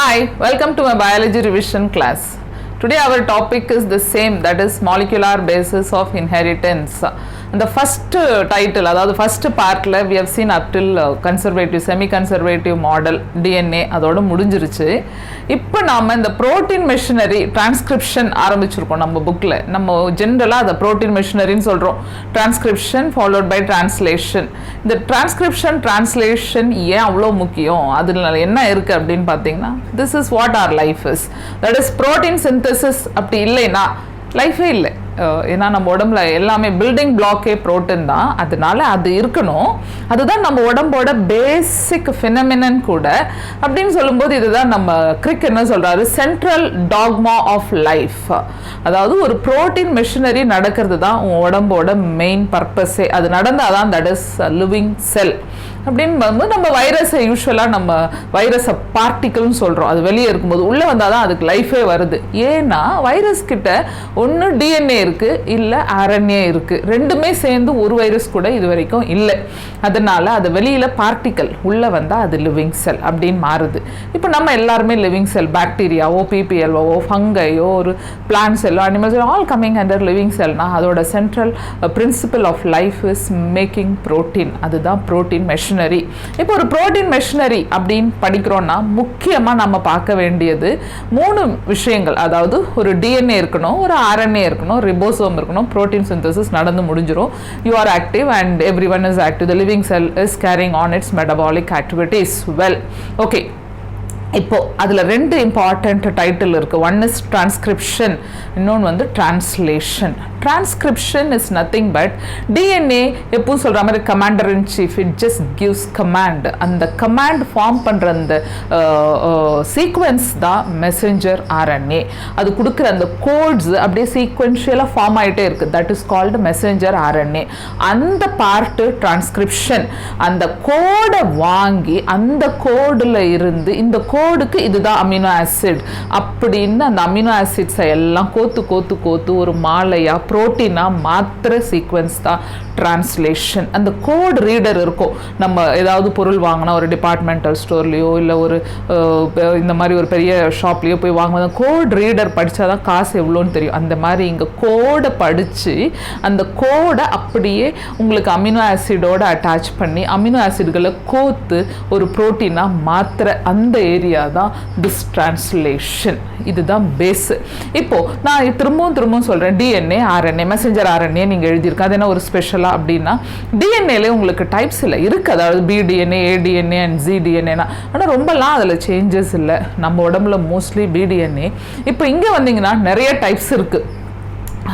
Hi, welcome to my biology revision class. Today our topic is the same, that is molecular basis of inheritance. And the first title, அதாவது first partல we have seen up till conservative, semi-conservative model DNA அதோட முடிஞ்சிருச்சு. இப்போ நாம இந்த protein machinery transcription ஆரம்பிச்சிருக்கோம் நம்ம புக்ல. நம்ம ஜெனரலா அதை protein machineryன்னு சொல்றோம். Transcription followed by translation. இந்த transcription translation ஏன் அவ்வளோ முக்கியம், அதுல என்ன இருக்கு அப்படின்னு பார்த்தீங்கன்னா, this is what our life is. That is protein synthesis அப்படி இல்லைன்னா லைஃபே இல்லை. ஏன்னா நம்ம உடம்புல எல்லாமே பில்டிங் பிளாக்கே புரோட்டீன் தான், அதனால அது இருக்கணும். அதுதான் நம்ம உடம்போட பேசிக் ஃபினமினன் கூட. அப்படின்னு சொல்லும்போது இதுதான் நம்ம கிரிக் என்ன சொல்றாரு, சென்ட்ரல் டாக்மா ஆஃப் லைஃப். அதாவது ஒரு புரோட்டீன் மெஷினரி நடக்கிறது தான் உன் உடம்போட மெயின் பர்பஸே. அது நடந்தாதான் தட் இஸ் லிவிங் செல். அப்படின்னு வரும்போது நம்ம வைரஸை யூஸ்வலாக நம்ம வைரஸை பார்ட்டிக்கல்னு சொல்கிறோம். அது வெளியே இருக்கும்போது உள்ளே வந்தால் தான் அதுக்கு லைஃபே வருது. ஏன்னா வைரஸ் கிட்ட ஒன்று டிஎன்ஏ இருக்குது, இல்லை ஆர்என்ஏ இருக்குது. ரெண்டுமே சேர்ந்து ஒரு வைரஸ் கூட இது வரைக்கும் இல்லை. அதனால அது வெளியில் பார்ட்டிக்கல், உள்ளே வந்தால் அது லிவிங் செல் அப்படின்னு மாறுது. இப்போ நம்ம எல்லாருமே லிவிங் செல், பாக்டீரியாவோ பிபிஎல்ஓ ஃபங்கையோ ஒரு பிளான்ட் செல்லோ animals all coming under living செல்னா அதோட central principal of life is making protein. அதுதான் ப்ரோட்டீன் மெஷினரி. இப்போ ஒரு புரோட்டீன் மெஷினரி அப்படின்னு படிக்கிறோம்னா முக்கியமாக நம்ம பார்க்க வேண்டியது 3 விஷயங்கள். அதாவது ஒரு டிஎன்ஏ இருக்கணும், ஒரு ஆர்என்ஏ இருக்கணும், ரிபோசோம் இருக்கணும். புரோட்டீன் சிந்தசிஸ் நடந்து முடிஞ்சிடும். You are active and every one is active. The living cell is carrying on its metabolic activities well. Okay, இப்போ அதில் 2 இம்பார்ட்டண்ட் டைட்டில் இருக்குது. ஒன் இஸ் டிரான்ஸ்கிரிப்ஷன், இன்னொன்று வந்து translation. Transcription is nothing but DNA எப்பவும் சொல்கிற மாதிரி commander in chief, it just gives command. அந்த command form பண்ணுற அந்த சீக்வன்ஸ் தான் மெசஞ்சர் ஆர்என்ஏ. அது கொடுக்குற அந்த கோட்ஸ் அப்படியே சீக்வென்ஷியலாக ஃபார்ம் ஆகிட்டே இருக்குது. That is called messenger RNA. அந்த பார்ட்டு டிரான்ஸ்கிரிப்ஷன். அந்த கோடை வாங்கி அந்த கோடில் இருந்து இந்த கோடுக்கு இதுதான் அமினோ ஆசிட் அப்படின்னு அந்த அமினோ ஆசிட்ஸை எல்லாம் கோத்து கோத்து கோத்து ஒரு மாலையா புரோட்டீனா மாத்திர சீக்வன்ஸ் தான் டிரான்ஸ்லேஷன். அந்த கோட் ரீடர் இருக்கும். நம்ம ஏதாவது பொருள் வாங்கினா ஒரு டிபார்ட்மெண்டல் ஸ்டோர்லேயோ இல்லை ஒரு இந்த மாதிரி ஒரு பெரிய ஷாப்லேயோ போய் வாங்கும்போது கோட் ரீடர் படித்தா தான் காசு எவ்வளோன்னு தெரியும். அந்த மாதிரி இங்கே கோடை படித்து அந்த கோடை அப்படியே உங்களுக்கு அமினோ ஆசிடோடு அட்டாச் பண்ணி அமினோ ஆசிட்களை கோத்து ஒரு புரோட்டீனாக மாத்திர அந்த ஏரியா தான் திஸ் டிரான்ஸ்லேஷன். இதுதான் பேஸு. இப்போது நான் திரும்பவும் சொல்கிறேன், டிஎன்ஏ ஆர்என்ஏ மெசஞ்சர் ஆர்என்ஏ நீங்கள் எழுதியிருக்கேன். அது என்ன ஒரு ஸ்பெஷலாக அப்படின்னா, டிஎன்ஏல உங்களுக்கு டைப்ஸ் இல்லை இருக்குது. அதாவது பிடிஎன்ஏ, ஏடிஎன்ஏ அண்ட் ஜிடிஎன்ஏனா. ஆனால் ரொம்பலாம் அதில் சேஞ்சஸ் இல்லை. நம்ம உடம்புல மோஸ்ட்லி பிடிஎன்ஏ. இப்போ இங்கே வந்தீங்கன்னா நிறைய டைப்ஸ் இருக்குது.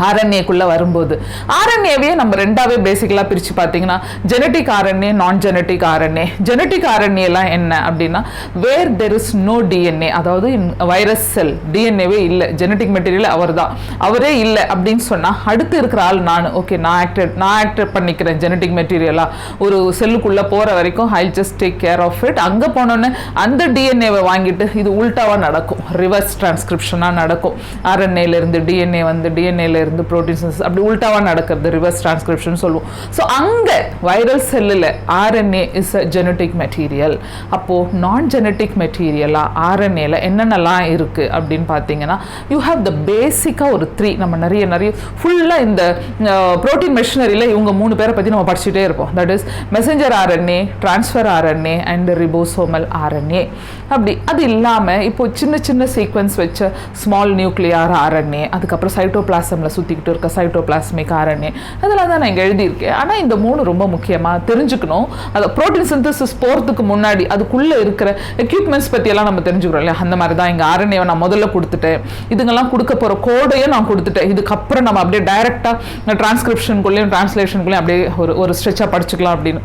ஆர்என்ஏக்குள்ளே வரும்போது ஆர்என்ஏவே நம்ம 2ஆவே பேசிக்கலாக பிரித்து பார்த்தீங்கன்னா, genetic RNA, non genetic RNA. Genetic ஆர்என்ஏலாம் என்ன அப்படின்னா, where there is no DNA, அதாவது வைரஸ் செல் டிஎன்ஏவே இல்லை, ஜெனட்டிக் மெட்டீரியல் அவரே இல்லை அப்படின்னு சொன்னால் அடுத்து இருக்கிற ஆள் நான். ஓகே, நான் ஆக்டர் பண்ணிக்கிறேன் ஜெனட்டிக் மெட்டீரியலாக. ஒரு செல்லுக்குள்ளே போகிற வரைக்கும் I just take care of it. அங்கே போனோன்னே அந்த டிஎன்ஏவை வாங்கிட்டு இது உல்டாவாக நடக்கும், ரிவர்ஸ் டிரான்ஸ்கிரிப்ஷனாக நடக்கும். ஆர்என்ஏலேருந்து டிஎன்ஏ வந்து டிஎன்ஏல இருந்து புரோட்டீன் சிந்தசிஸ் அப்படி உல்டாவா நடக்கிறது ரிவர்ஸ் டிரான்ஸ்கிரிப்ஷன் சொல்லுவோம். ஸோ அங்கே வைரல் செல்லில் RNA is a genetic material. அப்போது நான் ஜெனட்டிக் மெட்டீரியலாக ஆர்என்ஏல என்னென்னலாம் இருக்குது அப்படின்னு பார்த்தீங்கன்னா, யூ ஹாவ் த பேசிக்காக ஒரு 3. நம்ம நிறைய ஃபுல்லாக இந்த புரோட்டீன் மெஷினரியில் இவங்க 3 பேரை பற்றி நம்ம படிச்சுட்டே இருப்போம். That is messenger RNA, transfer RNA and ribosomal RNA. அப்படி அது இல்லாமல் இப்போ சின்ன சீக்வன்ஸ் வச்ச ஸ்மால் நியூக்ளியர் ஆர்என்ஏ, அதுக்கப்புறம் சைட்டோபிளாசமில் சுற்றிக்கிட்டு இருக்க சைட்டோபிளாஸ்மிக் ஆர்என்ஏ, அதெல்லாம் தான் நான் இங்கே எழுதியிருக்கேன். ஆனால் இந்த 3 ரொம்ப முக்கியமாக தெரிஞ்சுக்கணும். அதை புரோட்டீன் சிந்தசிஸ் போகிறதுக்கு முன்னாடி அதுக்குள்ளே இருக்கிற எக்யூப்மெண்ட்ஸ் பற்றியெல்லாம் நம்ம தெரிஞ்சுக்கிறோம் இல்லையா. அந்த மாதிரி தான் இங்கே ஆர்என்ஏவை நான் முதல்ல கொடுத்துட்டேன், இதுங்கெல்லாம் கொடுக்க போகிற கோடையும் நான் கொடுத்துட்டேன். இதுக்கப்புறம் நம்ம அப்படியே டைரெக்டாக டிரான்ஸ்கிரிப்ஷனுக்குள்ளேயும் டிரான்ஸ்லேஷனுக்குள்ளேயும் அப்படியே ஒரு ஸ்ட்ரெச்சாக படிச்சுக்கலாம் அப்படின்னு.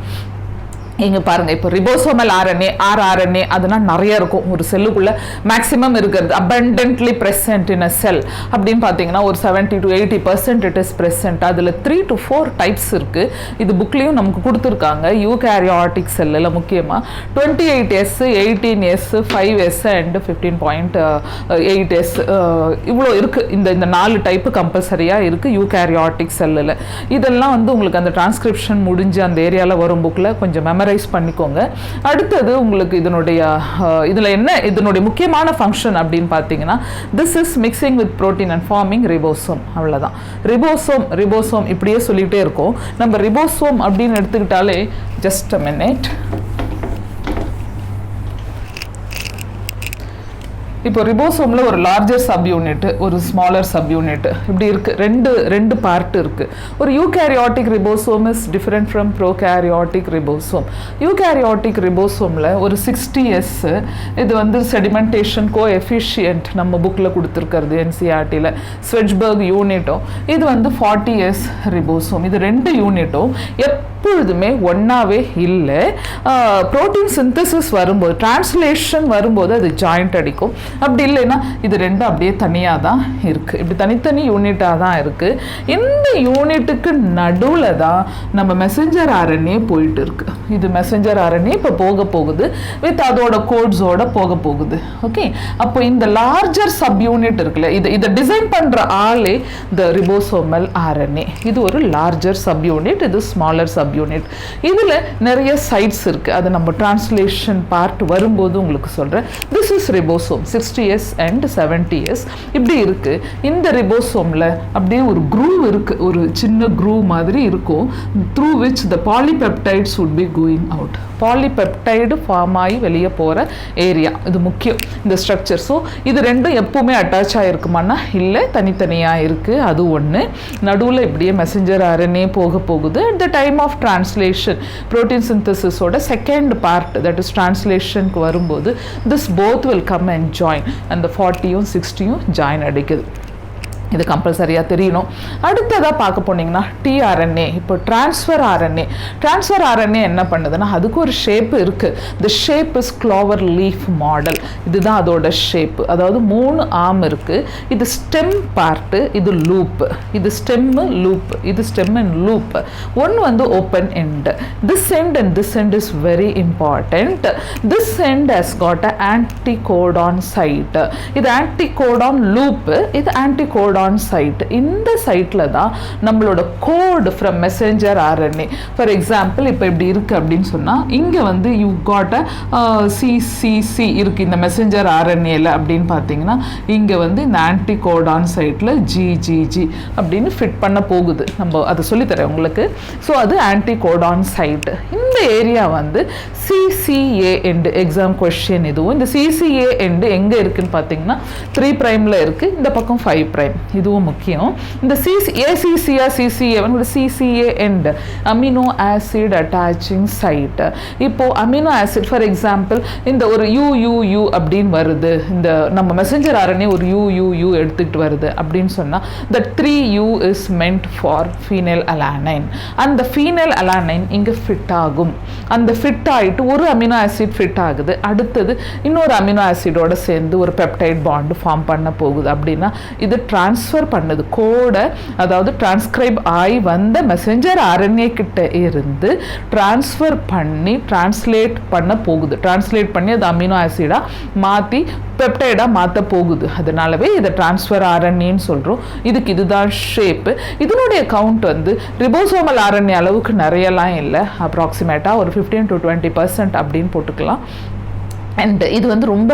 இங்கே பாருங்கள், இப்போ ரிபோசோமல் ஆர்என்ஏ, ஆர்என்ஏ அதெல்லாம் நிறைய இருக்கும் ஒரு செல்லுக்குள்ளே. மேக்ஸிமம் இருக்கிறது abundantly present in a cell அப்படின்னு பார்த்தீங்கன்னா ஒரு 70 to 80% இட் இஸ் ப்ரெசென்ட். அதில் 3 to 4 டைப்ஸ் இருக்குது. இது புக்லேயும் நமக்கு கொடுத்துருக்காங்க. யூகேரியாட்டிக் செல்லில் முக்கியமாக 28S, 18S, 5S and 15.8S இவ்வளோ இருக்குது. இந்த 4 டைப்பு கம்பல்சரியாக இருக்குது யூகேரியாட்டிக் செல்லில். இதெல்லாம் வந்து உங்களுக்கு அந்த டிரான்ஸ்கிரிப்ஷன் முடிஞ்சு அந்த ஏரியாவில் வரும் புக்கில் கொஞ்சம் மெமரி மெமரைஸ் பண்ணிக்கோங்க. அடுத்தது உங்களுக்கு இதில் என்ன இதனுடைய முக்கியமான ஃபங்க்ஷன் அப்படின்னு பார்த்தீங்கன்னா, this is mixing with protein and forming ribosome. அவ்வளோதான். ரிபோசோம் இப்படியே சொல்லிகிட்டே இருக்கோம். நம்ம ரிபோசோம் அப்படின்னு எடுத்துக்கிட்டாலே, ஜஸ்ட் அ மினிட். இப்போ ரிபோசோமில் ஒரு லார்ஜர் சப் யூனிட், ஒரு ஸ்மாலர் சப் யூனிட் இப்படி இருக்குது. ரெண்டு பார்ட் இருக்குது. ஒரு eukaryotic ribosome is different from prokaryotic ribosome. Eukaryotic ரிபோசோமில் ஒரு 60S, இது வந்து செடிமெண்டேஷன் கோஎஃபிஷியன்ட் நம்ம புக்கில் கொடுத்துருக்கிறது என்சிஆர்டியில், ஸ்வெட்ச்பர்க் யூனிட்டும். இது வந்து 40S ரிபோசோம். இது 2 யூனிட்டும் எப்பொழுதுமே ஒன்றாவே இல்லை. ப்ரோட்டீன் சிந்தசிஸ் வரும்போது, டிரான்ஸ்லேஷன் வரும்போது அது ஜாயிண்ட் அடிக்கும். அப்படி இல்லைன்னா இது ரெண்டும் அப்படியே தனியாக தான் இருக்குது. இப்படி தனித்தனி யூனிட்டாக தான் இருக்குது. இந்த யூனிட்டுக்கு நடுவில் தான் நம்ம மெசஞ்சர் ஆர்என்ஏ போயிட்டு இருக்கு. இது மெசஞ்சர் ஆர்என்ஏ இப்போ போக போகுது, வித் அதோட கோட்ஸோட போக போகுது. ஓகே, அப்போ இந்த லார்ஜர் சப் யூனிட் இருக்குல்ல, இதை டிசைன் பண்ணுற ஆளே த ரிபோசோமல் ஆர்என்ஏ. இது ஒரு லார்ஜர் சப் யூனிட், இது ஸ்மாலர் சப் யூனிட். இதில் நிறைய சைட்ஸ் இருக்குது. அது நம்ம டிரான்ஸ்லேஷன் பார்ட் வரும்போது உங்களுக்கு சொல்கிறேன். This is ribosome 60S and 70S இப்படி இருக்கு. இந்த ரிபோசோம்ல அப்படியே ஒரு க்ரூவ் இருக்கு, ஒரு சின்ன க்ரூவ் மாதிரி இருக்கும், through which the polypeptides would be going out. Polypeptide form ஆகி வெளியே போகிற ஏரியா, இது முக்கியம் இந்த ஸ்ட்ரக்சர். ஸோ இது ரெண்டும் எப்பவுமே அட்டாச் ஆகிருக்குமானா இல்லை, தனித்தனியாக இருக்குது. அது ஒன்று. நடுவில் இப்படியே மெசஞ்சர் ஆர்என்ஏ போக போகுது. At the time of translation, protein சிந்தசிஸோட செகண்ட் பார்ட், தட் இஸ் டிரான்ஸ்லேஷனுக்கு வரும்போது this both will come and join. அந்த 40யும் 60யும் ஜாயின் அடிக்குது. இது கம்பல்சரியாக தெரியணும். அடுத்ததாக பார்க்க போனீங்கன்னா டிஆர்என்ஏ. இப்போ டிரான்ஸ்ஃபர் ஆர்என்ஏ என்ன பண்ணுதுன்னா, அதுக்கு ஒரு ஷேப் இருக்குது. The shape is clover leaf model. இதுதான் அதோட ஷேப். அதாவது 3 ஆர்ம் இருக்குது. இது ஸ்டெம் பார்ட்டு, இது லூப். இது ஸ்டெம்மு, லூப். இது ஸ்டெம் அண்ட் லூப். ஒன்று வந்து open end. This end and this end is very important. This end has got a anticodon site. இது ஆன்டிகோடான் லூப், இது ஆன்டிகோடான் சைட். இந்த சைட்ல தான் நம்மளோட code from messenger RNA. For example, இப்போ இப்படி இருக்கு அப்படின்னு சொன்னா, இங்க வந்து யூ காட் அ சிசிசி இருக்கு இந்த மெசஞ்சர் ஆர்என்ஏல அப்படின்னு பார்த்தீங்கன்னா, இங்க வந்து இந்த ஆன்டிகோடான் சைட்ல ஜிஜிஜி அப்படின்னு ஃபிட் பண்ண போகுது. நம்ம அதை சொல்லித்தரேன் உங்களுக்கு. ஸோ அது ஆன்டிகோடான் சைட். இந்த ஏரியா வந்து சிசிஏ எண்டு. எக்ஸாம் கொஸ்டின் இதுவும். இந்த சிசிஏ எண்டு எங்க இருக்குன்னு பார்த்தீங்கன்னா 3' இருக்கு. இந்த பக்கம் 5'. இதுவும் முக்கியம். இந்த ஏசிசியா சிசிஏ வந்து CCA end, amino acid attaching site. இப்போ அமினோ ஆசிட் ஃபார் எக்ஸாம்பிள் இந்த ஒரு யூ அப்படின்னு வருது, இந்த நம்ம மெசஞ்சர் ஆர்என்ஏ ஒரு யூ எடுத்துக்கிட்டு வருது அப்படின்னு சொன்னால், the 3U is meant for phenyl alanine. அந்த phenyl alanine இங்கே ஃபிட் ஆகும். அந்த ஃபிட் ஆகிட்டு ஒரு அமினோ ஆசிட் ஃபிட் ஆகுது, அடுத்தது இன்னொரு அமினோ ஆசிடோட சேர்ந்து ஒரு பெப்டைட் பாண்ட் ஃபார்ம் பண்ண போகுது. அப்படின்னா இது ட்ரான்ஸ்ஃபர் பண்ணுது கோடை, அதாவது டிரான்ஸ்கிரைப் ஆகி வந்த மெசஞ்சர் ஆர்என்ஏ கிட்ட இருந்து டிரான்ஸ்ஃபர் பண்ணி டிரான்ஸ்லேட் பண்ண போகுது. டிரான்ஸ்லேட் பண்ணி அது அமினோ ஆசிடாக மாற்றி பெப்டைடாக மாற்ற போகுது. அதனாலவே இதை டிரான்ஸ்ஃபர் ஆர்என்ஏன்னு சொல்கிறோம். இதுதான் ஷேப்பு. இதனுடைய கவுண்ட் வந்து ரிபோசோமல் ஆர்என்ஏ அளவுக்கு நிறையலாம் இல்லை, அப்ராக்சிமேட்டாக ஒரு 15 to 20% அப்படின்னு போட்டுக்கலாம். அண்ட் இது வந்து ரொம்ப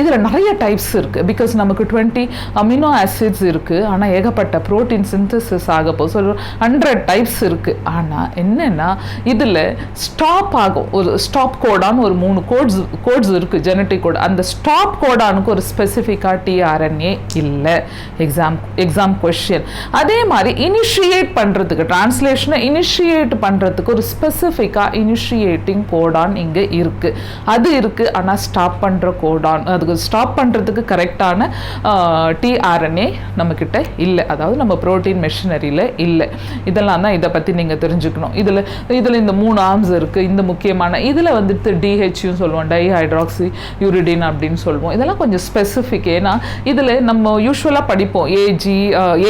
இதில் நிறைய டைப்ஸ் இருக்குது. பிகாஸ் நமக்கு 20 அமினோ ஆசிட்ஸ் இருக்குது, ஆனால் ஏகப்பட்ட ப்ரோட்டீன் சிந்தசிஸ் ஆக போது ஸோ 100 டைப்ஸ் இருக்குது. ஆனால் என்னென்னா இதில் ஸ்டாப் ஆகும். ஒரு ஸ்டாப் கோடான் ஒரு 3 கோட்ஸ் இருக்குது, ஜெனட்டிக் கோட். அந்த ஸ்டாப் கோடானுக்கு ஒரு ஸ்பெசிஃபிக்காக டிஆர்என்ஏ இல்லை. Exam question. அதே மாதிரி இனிஷியேட் பண்ணுறதுக்கு, டிரான்ஸ்லேஷனை இனிஷியேட் பண்ணுறதுக்கு ஒரு ஸ்பெசிஃபிக்காக இனிஷியேட்டிங் கோடான் இங்கே இருக்குது. அது இருக்குது. ஆனால் ஸ்டாப் பண்ணுற கோடான், அதுக்கு ஸ்டாப் பண்ணுறதுக்கு கரெக்டான டிஆர்என்ஏ நம்மக்கிட்ட இல்லை, அதாவது நம்ம ப்ரோட்டீன் மெஷினரியில் இல்லை. இதெல்லாம் தான் இதை பற்றி நீங்கள் தெரிஞ்சுக்கணும். இதில் இந்த 3 ஆர்ம்ஸ் இருக்குது. இந்த முக்கியமான இதில் வந்துட்டு டிஹெச்யூன்னு சொல்லுவோம், டைஹைட்ராக்சி யூரிடின் அப்படின்னு சொல்லுவோம். இதெல்லாம் கொஞ்சம் ஸ்பெசிஃபிக். ஏன்னா இதில் நம்ம யூஸ்வலாக படிப்போம்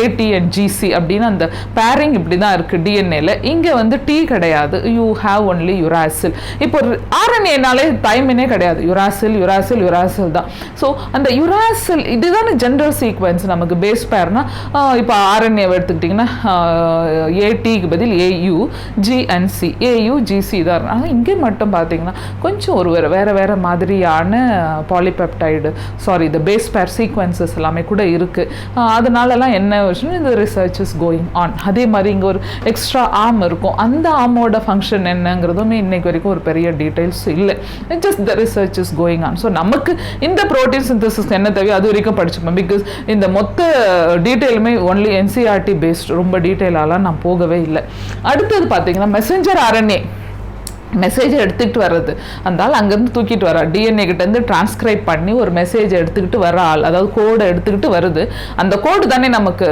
ஏடி அண்ட் ஜிசி அப்படின்னு அந்த பேரிங் இப்படி தான் இருக்குது டிஎன்ஏல. இங்கே வந்து டி கிடையாது, யூ ஹாவ் ஒன்லி யுராசில். இப்போ ஆர்என்ஏனாலே தைமினே கிடையாது, கிடையாது. யுராசில் தான். ஸோ அந்த யுராசில் இதுதான ஜென்ரல் சீக்வன்ஸ். நமக்கு பேஸ் பேர்னா இப்போ ஆர்என்ஏ எடுத்துக்கிட்டிங்கன்னா ஏடிக்கு பதில் AU G and C, AU GC தான் இருக்கும். ஆனால் இங்கே மட்டும் பார்த்தீங்கன்னா கொஞ்சம் ஒரு வேறு மாதிரியான பாலிபெப்டைடு இந்த பேஸ் பேர் சீக்வன்சஸ் எல்லாமே கூட இருக்குது. அதனாலலாம் என்ன விஷயம், இந்த ரிசர்ச் இஸ் கோயிங் ஆன். அதே மாதிரி இங்கே ஒரு எக்ஸ்ட்ரா ஆர்ம் இருக்கும். அந்த ஆர்மோட ஃபங்க்ஷன் என்னங்கிறதுமே இன்னைக்கு வரைக்கும் ஒரு பெரிய டீட்டெயில்ஸ் இல்லை. Just the research is going on. So நமக்கு இந்த ப்ரோட்டீன் சிந்தசிஸ் என்ன தேவையோ அது வரைக்கும் படிச்சுப்போம். பிகாஸ் இந்த மொத்த டீட்டெயிலுமே ஒன்லி என்சிஆர்டி பேஸ்ட், ரொம்ப டீட்டெயிலாலாம் நான் போகவே இல்லை. அடுத்தது பார்த்தீங்கன்னா மெசஞ்சர் ஆர்என்ஏ மெசேஜை எடுத்துக்கிட்டு வர்றது. அந்த ஆள் அங்கேருந்து தூக்கிட்டு வரா, டிஎன்ஏ கிட்டேருந்து டிரான்ஸ்கிரைப் பண்ணி ஒரு மெசேஜை எடுத்துக்கிட்டு வர ஆள், அதாவது கோடை எடுத்துக்கிட்டு வருது. அந்த கோடு தானே நமக்கு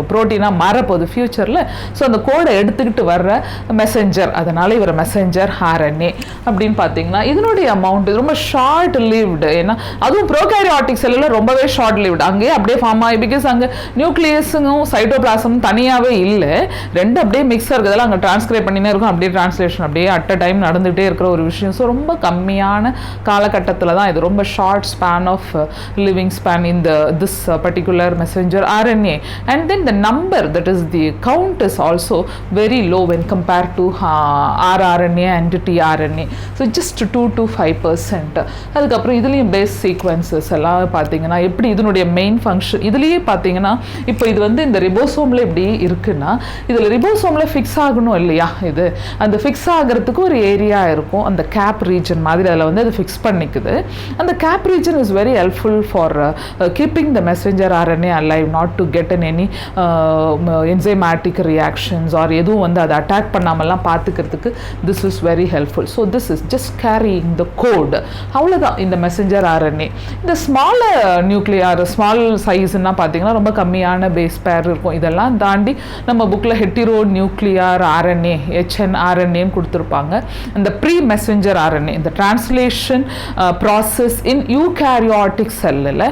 ப்ரோட்டீனாக மாறப்போகுது ஃப்யூச்சரில். ஸோ அந்த கோடை எடுத்துக்கிட்டு வர்ற மெசஞ்சர், அதனால் இவர் மெசஞ்சர் ஆர்என்ஏ அப்படின்னு பார்த்தீங்கன்னா இதனுடைய அமௌண்ட் ரொம்ப ஷார்ட் லிவ்டு. ஏன்னா அதுவும் ப்ரோகாரியாட்டிக் செல்லில் ரொம்பவே ஷார்ட் லிவ்டு. அங்கேயே அப்படியே ஃபார்ம் ஆகி, பிகாஸ் அங்கே நியூக்ளியஸும் சைட்டோபிளாசமும் தனியாகவே இல்லை, ரெண்டு அப்படியே மிக்ஸ் இருக்கிறதால அங்கே டிரான்ஸ்கிரைப் பண்ணினே இருக்கும். அப்படியே டிரான்ஸ்லேஷன் அப்படியே அட் அ டைம் நடந்துகிட்டே இருக்கிற ஒரு விஷயம். ஸோ ரொம்ப கம்மியான காலகட்டத்தில் தான் இது, ரொம்ப short span of living span இந்த this particular messenger RNA. And then the number, that is the count is also very low when compare to rRNA and tRNA. So just 2 to 5%. அதுக்கப்புறம் இதுலேயும் base sequences எல்லாம் பார்த்தீங்கன்னா எப்படி இதனுடைய main function இதுலேயே பார்த்தீங்கன்னா இப்போ இது வந்து இந்த ரிபோசோமில் எப்படி இருக்குன்னா, இதில் ரிபோசோமில் ஃபிக்ஸ் ஆகணும் இல்லையா, இது அந்த ஃபிக்ஸ் ஆகிறதுக்கு ஒரு ஏரியா இருக்கும், அந்த கேப் ரீஜன் மாதிரி அதில் வந்து அது ஃபிக்ஸ் பண்ணிக்குது. அந்த cap region is very helpful for keeping the messenger RNA alive, not to get in any enzymatic reactions or எதுவும் வந்து அதை அட்டாக் பண்ணாமல்லாம் பார்த்துக்கிறதுக்கு this is very helpful. So this is just carrying the code, அவ்வளோதான் இந்த messenger RNA. இந்த small nuclear small சைஸ்ன்னா பார்த்தீங்கன்னா ரொம்ப கம்மியான பேஸ் பேர் இருக்கும். இதெல்லாம் தாண்டி நம்ம புக்கில் ஹெட்டிரோ நியூக்ளியார் ஆர்என்ஏ HNRNA கொடுத்துருப்பாங்க. இந்த ப்ரீ மெசஞ்சர் ஆர்என்ஏ, இந்த டிரான்ஸ்லேஷன் ப்ராசஸ் இன் யூகேரியாட்டிக் செல்லில்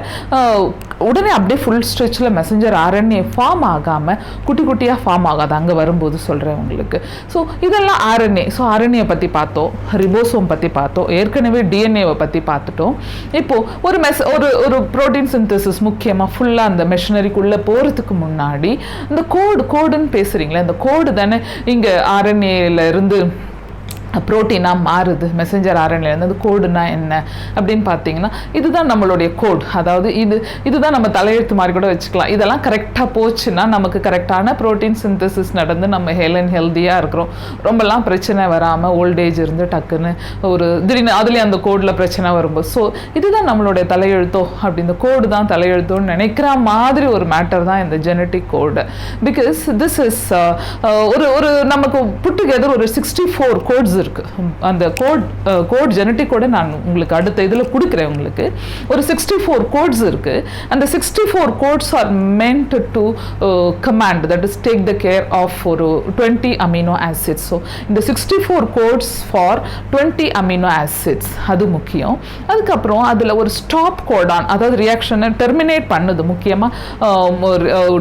உடனே அப்படியே ஃபுல் ஸ்ட்ரெச்சில் மெசஞ்சர் ஆர்என்ஏ ஃபார்ம் ஆகாமல் குட்டி குட்டியாக ஃபார்ம் ஆகாது, அங்கே வரும்போது சொல்கிறேன் உங்களுக்கு. ஸோ இதெல்லாம் ஆர்என்ஏ. ஸோ ஆர்என்ஏ பற்றி பார்த்தோம், ரிபோசோம் பற்றி பார்த்தோம், ஏற்கனவே டிஎன்ஏவை பற்றி பார்த்துட்டோம். இப்போது ஒரு ப்ரோட்டீன் சிந்தசிஸ் முக்கியமாக ஃபுல்லாக அந்த மெஷினரிக்குள்ளே போகிறதுக்கு முன்னாடி இந்த கோடுன்னு பேசுகிறீங்களே, இந்த கோடு தானே இங்கே ஆர்என்ஏல இருந்து ப்ரோட்டீனாக மாறுது. மெசஞ்சர் ஆர்என்ஏலேருந்து அது கோடுனா என்ன அப்படின்னு பார்த்தீங்கன்னா இதுதான் நம்மளுடைய கோட். அதாவது இதுதான் நம்ம தலையெழுத்து மாதிரி கூட வச்சுக்கலாம். இதெல்லாம் கரெக்டாக போச்சுன்னா நமக்கு கரெக்டான ப்ரோட்டீன் சிந்தசிஸ் நடந்து நம்ம ஹெல்த்தியாக இருக்கிறோம். ரொம்பலாம் பிரச்சனை வராமல் ஓல்டேஜ் இருந்து டக்குன்னு ஒரு திடீர்னு அதுலேயும் அந்த கோடில் பிரச்சனை வரும்போது, ஸோ இதுதான் நம்மளுடைய தலையெழுத்தோ, அப்படி இந்த கோடு தான் தலையெழுத்தோன்னு நினைக்கிற மாதிரி ஒரு மேட்டர் தான் இந்த genetic code. Because this is ஒரு நமக்கு புட் டுகெதர் ஒரு 64 கோட்ஸ் இருக்கு. அந்த கோட் ஜெனட்டிக் கோட நான் உங்களுக்கு அடுத்த இதில் கொடுக்குறேன். உங்களுக்கு ஒரு 64 கோட்ஸ் இருக்கு. அந்த 64 codes are meant to command, that is take the care of ஒரு 20 அமினோ ஆசிட்ஸ். ஸோ இந்த 64 கோட்ஸ் ஃபார் 20 அமினோ ஆசிட்ஸ் அது முக்கியம். அதுக்கப்புறம் அதில் ஒரு ஸ்டாப் கோடான், அதாவது ரியாக்ஷனை டெர்மினேட் பண்ணுது. முக்கியமாக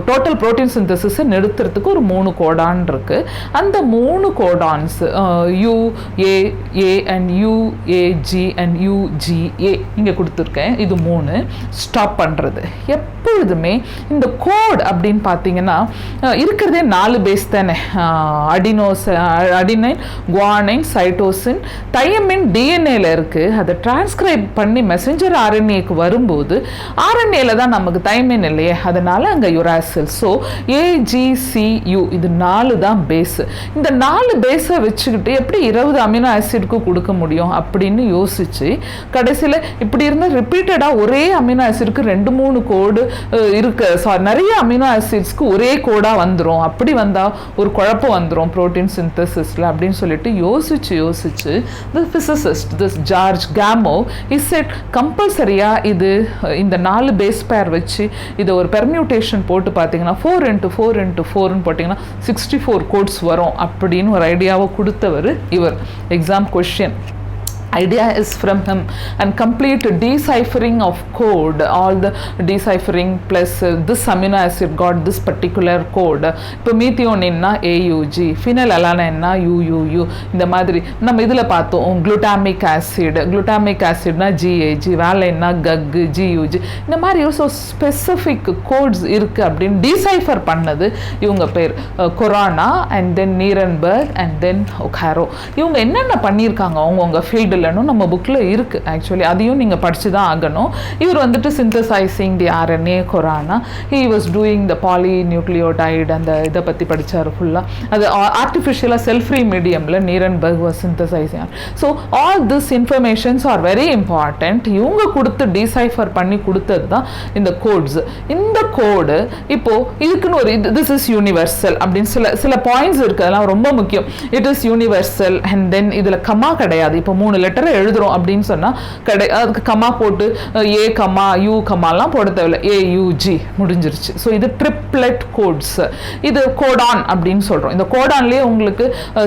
டோட்டல் ப்ரோட்டீன் சிந்தசிஸை நிறுத்துறதுக்கு ஒரு 3 கோடான் இருக்கு. அந்த 3 codons UAA and UAG and UGA இங்கே கொடுத்துருக்கேன். இது 3 ஸ்டாப் பண்ணுறது. எப்பொழுதுமே இந்த கோட் அப்படின்னு பார்த்தீங்கன்னா இருக்கிறதே 4 பேஸ் தானே, அடினைன், குவானைன், சைட்டோசின், தையமின் டிஎன்ஏல இருக்குது. அதை டிரான்ஸ்கிரைப் பண்ணி மெசஞ்சர் ஆர்என்ஏக்கு வரும்போது ஆர்என்ஏல தான் நமக்கு தைமின் இல்லையே, அதனால அங்கே யுராசில். ஸோ AGCU இது 4 தான் பேஸு. இந்த 4 பேஸை வச்சுக்கிட்டு எப்படி 20 அமினோ ஆசிட்க்கு கொடுக்க முடியும் அப்படின்னு யோசிச்சு கடைசியில் இப்படி இருந்தால் ரிப்பீட்டடாக ஒரே அமினோ ஆசிட்க்கு 2-3 கோடு இருக்கு, நிறைய அமினோ ஆசிட்ஸ்க்கு ஒரே கோடாக வந்துடும். அப்படி வந்தால் ஒரு குழப்பம் வந்துடும் ப்ரோட்டீன் சிந்தசிஸில் அப்படின்னு சொல்லிட்டு யோசிச்சு தி physicist this George Gamow is set கம்பல்சரியாக இந்த 4 பேஸ் பேர் வச்சு இதை ஒரு பெர்மியூட்டேஷன் போட்டு பார்த்தீங்கன்னா 4x4x4ன்னு போட்டிங்கன்னா 64 கோட்ஸ் வரும் அப்படின்னு ஒரு ஐடியாவை கொடுத்தவர் இவர். Exam question idea is from him, and complete deciphering of code, all the deciphering plus this amino acid got this particular code. இப்போ methionine AUG, phenylalanine UUU, இந்த மாதிரி நம்ம இதில் பார்த்தோம். glutamic acid GAG, valine GUG, GUG, இந்த மாதிரி so specific quotes இருக்குது அப்படின்னு டிசைஃபர் பண்ணது இவங்க பேர் Khorana and then Nirenberg and then ஒகாரோ. இவங்க என்னென்ன பண்ணியிருக்காங்க அவங்கவுங்க ஃபீல்டில் நம்ம புக்கில் இருக்குது. ஆக்சுவலி அதையும் நீங்கள் படித்து தான் ஆகணும். இவர் வந்துட்டு synthesizing the RNA Khorana, he was doing the polynucleotide, அந்த இதை பற்றி படித்தார் ஃபுல்லாக. அது ஆர்டிஃபிஷியலாக செல் ஃப்ரீ மீடியமில் Nirenberg was synthesizing. So all this informations are very important. இவங்க கொடுத்து டிசைஃபர் பண்ணி கொடுத்தது தான் இந்த கோட்ஸ். இந்த கோடு இப்போது இதுக்குன்னு ஒரு திஸ் இஸ் யூனிவர்சல் அப்படின்னு சில பாயிண்ட்ஸ் இருக்குது, அதெல்லாம் ரொம்ப முக்கியம். It is universal and then இதில் கமா கிடையாது. இப்போ 3 லெட்டரை எழுதுறோம் அப்படின்னு சொன்னால் அதுக்கு கமா போட்டு ஏ கமா யூ கமாலாம் போட தேவையில்ல, AUG முடிஞ்சிருச்சு. ஸோ இது ட்ரிப்ளெட் கோட்ஸ். இது கோடான் அப்படின்னு சொல்கிறோம். இந்த கோடான்லேயே உங்களுக்கு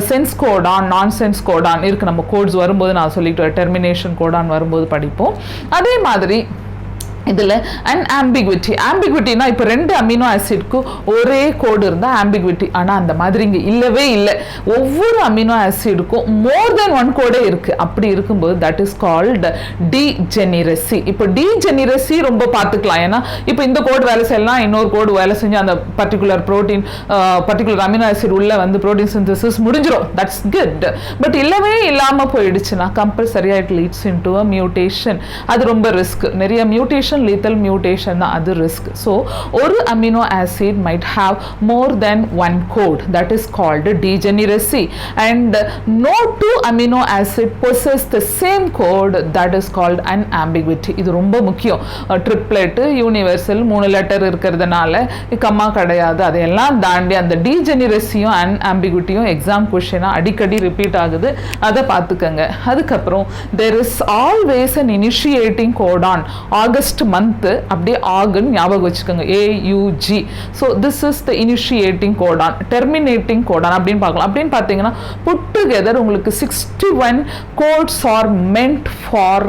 சென்ஸ் கோடான், நான் சென்ஸ் கோடான் இருக்குது. நம்ம கோட்ஸ் வரும்போது நான் சொல்லிட்டு டெர்மினேஷன் கோடான் வரும்போது படிப்போம். அதே மாதிரி இதில் ஆம்பிகுவிட்டினா இப்போ 2 அமினோ ஆசிட்க்கு ஒரே கோடு இருந்தால் ஆம்பிகுவிட்டி. ஆனால் அந்த மாதிரி இங்கே இல்லவே இல்லை. ஒவ்வொரு அமினோ ஆசிடுக்கும் மோர் தென் 1 கோடே இருக்குது. அப்படி இருக்கும்போது தட் இஸ் கால்டு டிஜெனிரசி. இப்போ டிஜெனிரசி ரொம்ப பார்த்துக்கலாம். ஏன்னா இப்போ இந்த கோடு வேலை செய்யலாம், இன்னொரு கோடு வேலை செஞ்சு அந்த particular protein particular amino acid உள்ள வந்து ப்ரோட்டீன் சிந்தசிஸ் முடிஞ்சிடும். That's good. பட் இல்லவே இல்லாமல் போயிடுச்சுன்னா கம்பல்சரியாக it leads in to a mutation. அது ரொம்ப ரிஸ்க். நிறைய மியூட்டேஷன், lethal mutation தான் அது risk. So ஒரு amino acid might have more than 1 code, that is called degeneracy, and no 2 amino acid possess the same code, that is called an ambiguity. இது ரொம்ப முக்கியம். Triplet universal 3 letter இருக்கிறதுனால கம்மா கிடையாது. அதையெல்லாம் தாண்டி அந்த டீஜெனிரசியும் அண்ட் ஆம்பிகுட்டியும் எக்ஸாம் கொஸ்டினாக அடிக்கடி ரிப்பீட் ஆகுது. அதை பார்த்துக்கங்க. அதுக்கப்புறம் there is always an initiating codon. August month அப்படியே ஆகுன்னு ஞாபகம் வச்சுக்கோங்க, AUG. So this is the initiating codon, terminating codon அப்படின்னு பார்க்கலாம். அப்படின்னு பார்த்தீங்கன்னா புட் டுகெதர் உங்களுக்கு 61 codes are meant for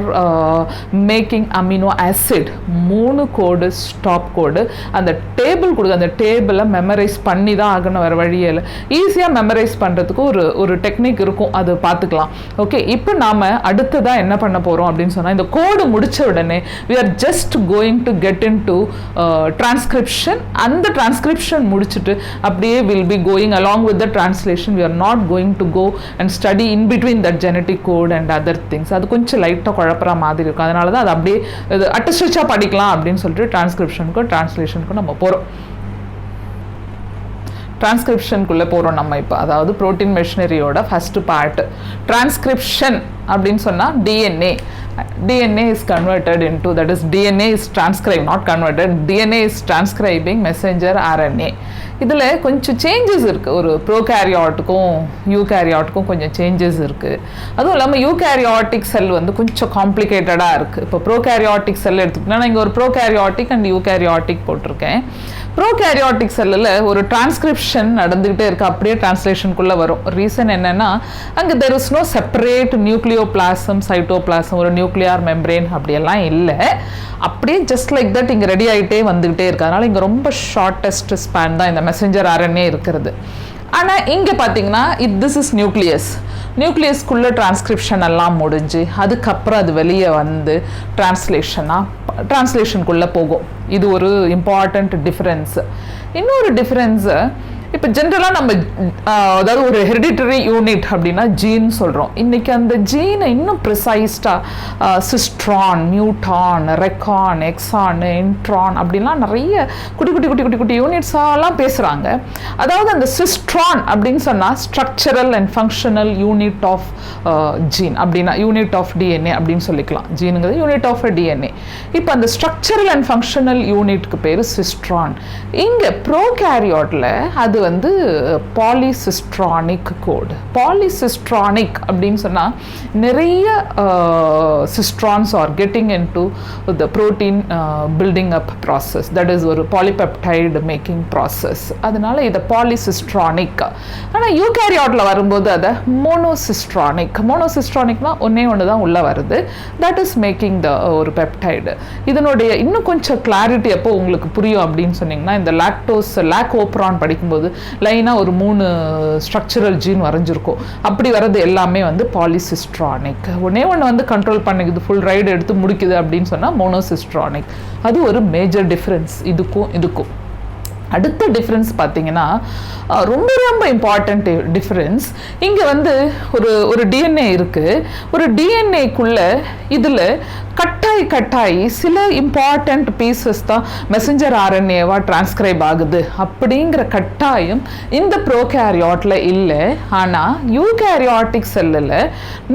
making amino acid. 3 code stop code. அந்த டேபிள் கொடுங்க, அந்த டேபிளை மெமரைஸ் பண்ணி தான் ஆகணும், வேறு வழியே இல்லை. ஈஸியாக மெமரைஸ் பண்ணுறதுக்கு ஒரு டெக்னிக் இருக்கும், அது பார்த்துக்கலாம். ஓகே, இப்போ நாம் அடுத்ததாக என்ன பண்ண போகிறோம் அப்படின்னு சொன்னால், இந்த கோடு முடித்த உடனே we are just going to get into transcription. அந்த transcription முடிச்சிட்டு அப்படியே will be going along with the translation. We are not going to go and study in between that genetic code and other things. அது கொஞ்சம் லைட்டாக குழப்பற மாதிரி இருக்கும். அதனால தான் அது அப்படியே அட்டஸ்டிச்சாக படிக்கலாம் அப்படின்னு சொல்லிட்டு டிரான்ஸ்கிரிப்ஷனுக்கும் டிரான்ஸ்லேஷனுக்கும் நம்ம போகிறோம். டிரான்ஸ்கிரிப்ஷனுக்குள்ளே போகிறோம் நம்ம இப்போ. அதாவது ப்ரோட்டீன் மெஷினரியோட ஃபஸ்ட்டு பார்ட் டிரான்ஸ்கிரிப்ஷன் அப்படின்னு சொன்னால் DNA is converted into, that is DNA is transcribed, not converted, DNA is transcribing messenger RNA. இதில் கொஞ்சம் சேஞ்சஸ் இருக்குது. ஒரு ப்ரோகேரியாட்டுக்கும் யூகேரியாட்டுக்கும் கொஞ்சம் சேஞ்சஸ் இருக்குது. அதுவும் இல்லாமல் யூகேரியாட்டிக் செல் வந்து கொஞ்சம் காம்ப்ளிகேட்டடாக இருக்குது. இப்போ ப்ரோகேரியாட்டிக் செல் எடுத்துக்கிட்டா நான் இங்கே ஒரு ப்ரோகேரியாட்டிக் அண்ட் யூகேரியாட்டிக் போட்டிருக்கேன். ப்ரோகேரியாட்டிக் செல்லில் ஒரு டிரான்ஸ்கிரிப்ஷன் நடந்துக்கிட்டே இருக்குது, அப்படியே டிரான்ஸ்லேஷனுக்குள்ளே வரும். ரீசன் என்னென்னா அங்கே there is no separate nucleoplasm, cytoplasm, ஒரு நியூக்ளியார் மெம்ப்ரேன் அப்படியெல்லாம் இல்லை. அப்படியே ஜஸ்ட் லைக் தட் இங்கே ரெடி ஆகிட்டே வந்துக்கிட்டே இருக்குது. அதனால் இங்கே ரொம்ப ஷார்ட்டஸ்ட் ஸ்பேன் தான் இந்த மெசஞ்சர் RNA இருக்கிறது. ஆனால் இங்கே பார்த்தீங்கன்னா திஸ் இஸ் நியூக்ளியஸ்க்குள்ளே டிரான்ஸ்கிரிப்ஷன் எல்லாம் முடிஞ்சு அதுக்கப்புறம் அது வெளியே வந்து டிரான்ஸ்லேஷனுக்குள்ளே போகும். இது ஒரு இம்பார்ட்டண்ட் டிஃப்ரென்ஸு. இன்னொரு டிஃப்ரென்ஸு, இப்போ ஜென்ரலாக நம்ம அதாவது ஒரு ஹெரிடிட்டரி யூனிட் அப்படின்னா ஜீன் சொல்கிறோம். இன்றைக்கி அந்த ஜீனை இன்னும் ப்ரிசைஸ்டாக சிஸ்ட்ரான், மியூட்டான், ரெக்கான், எக்ஸான், இன்ட்ரான் அப்படின்லாம் நிறைய குட்டி குட்டி குட்டி குட்டி குட்டி யூனிட்ஸாலாம் பேசுகிறாங்க. அதாவது அந்த சிஸ்ட்ரான் அப்படின்னு சொன்னால் structural and functional unit of gene அப்படின்னா யூனிட் ஆஃப் DNA அப்படின்னு சொல்லிக்கலாம். ஜீனுங்கிறது யூனிட் ஆஃப் DNA. இப்போ அந்த ஸ்ட்ரக்சரல் அண்ட் ஃபங்க்ஷனல் யூனிட்க்கு பேர் சிஸ்ட்ரான். இங்கே ப்ரோகேரியாட்டில் அது வந்து பாலிசிஸ்ட்ரானிக் கோடு. பாலிசிஸ்ட்ரானிக் அப்படின்னு சொன்னால் நிறைய cistrons are getting into the protein building up process, that is ஒரு பாலிபெப்டைடு மேக்கிங் ப்ராசஸ். அதனால இதை பாலிசிஸ்ட்ரானிக். ஆனால் யூகேரியாட்டில் வரும்போது அதை மோனோசிஸ்ட்ரானிக். மோனோசிஸ்ட்ரானிக்னா ஒன்று தான் உள்ளே வருது, தட் இஸ் மேக்கிங் த ஒரு பெப்டைடு. இதனுடைய இன்னும் கொஞ்சம் கிளாரிட்டி எப்போ உங்களுக்கு புரியும் அப்படின்னு சொன்னீங்கன்னா, இந்த லாக்டோப்ரான் படிக்கும்போது லைனாக ஒரு 3 ஸ்ட்ரக்சரல் ஜீன் வரைஞ்சிருக்கும். அப்படி வர்றது எல்லாமே வந்து பாலிசிஸ்ட்ரானிக். ஒன்று வந்து கண்ட்ரோல் பண்ணிக்குது, ஃபுல் ரைடு எடுத்து முடிக்குது அப்படின்னு சொன்னால் மோனோசிஸ்ட்ரானிக். அது ஒரு மேஜர் டிஃப்ரென்ஸ் இதுக்கும். அடுத்த டிஃப்ரென்ஸ் பார்த்தீங்கன்னா ரொம்ப ரொம்ப இம்பார்ட்டண்ட் டிஃப்ரென்ஸ். இங்கே வந்து ஒரு டிஎன்ஏ இருக்குது. ஒரு டிஎன்ஏக்குள்ளே இதில் கட்டாயி சில இம்பார்ட்டண்ட் பீசஸ் தான் மெசஞ்சர் ஆர்என்ஏவா டிரான்ஸ்கிரைப் ஆகுது அப்படிங்கிற கட்டாயம் இந்த ப்ரோகேரியாட்டில் இல்லை. ஆனால் யூகேரியாட்டிக் செல்லில்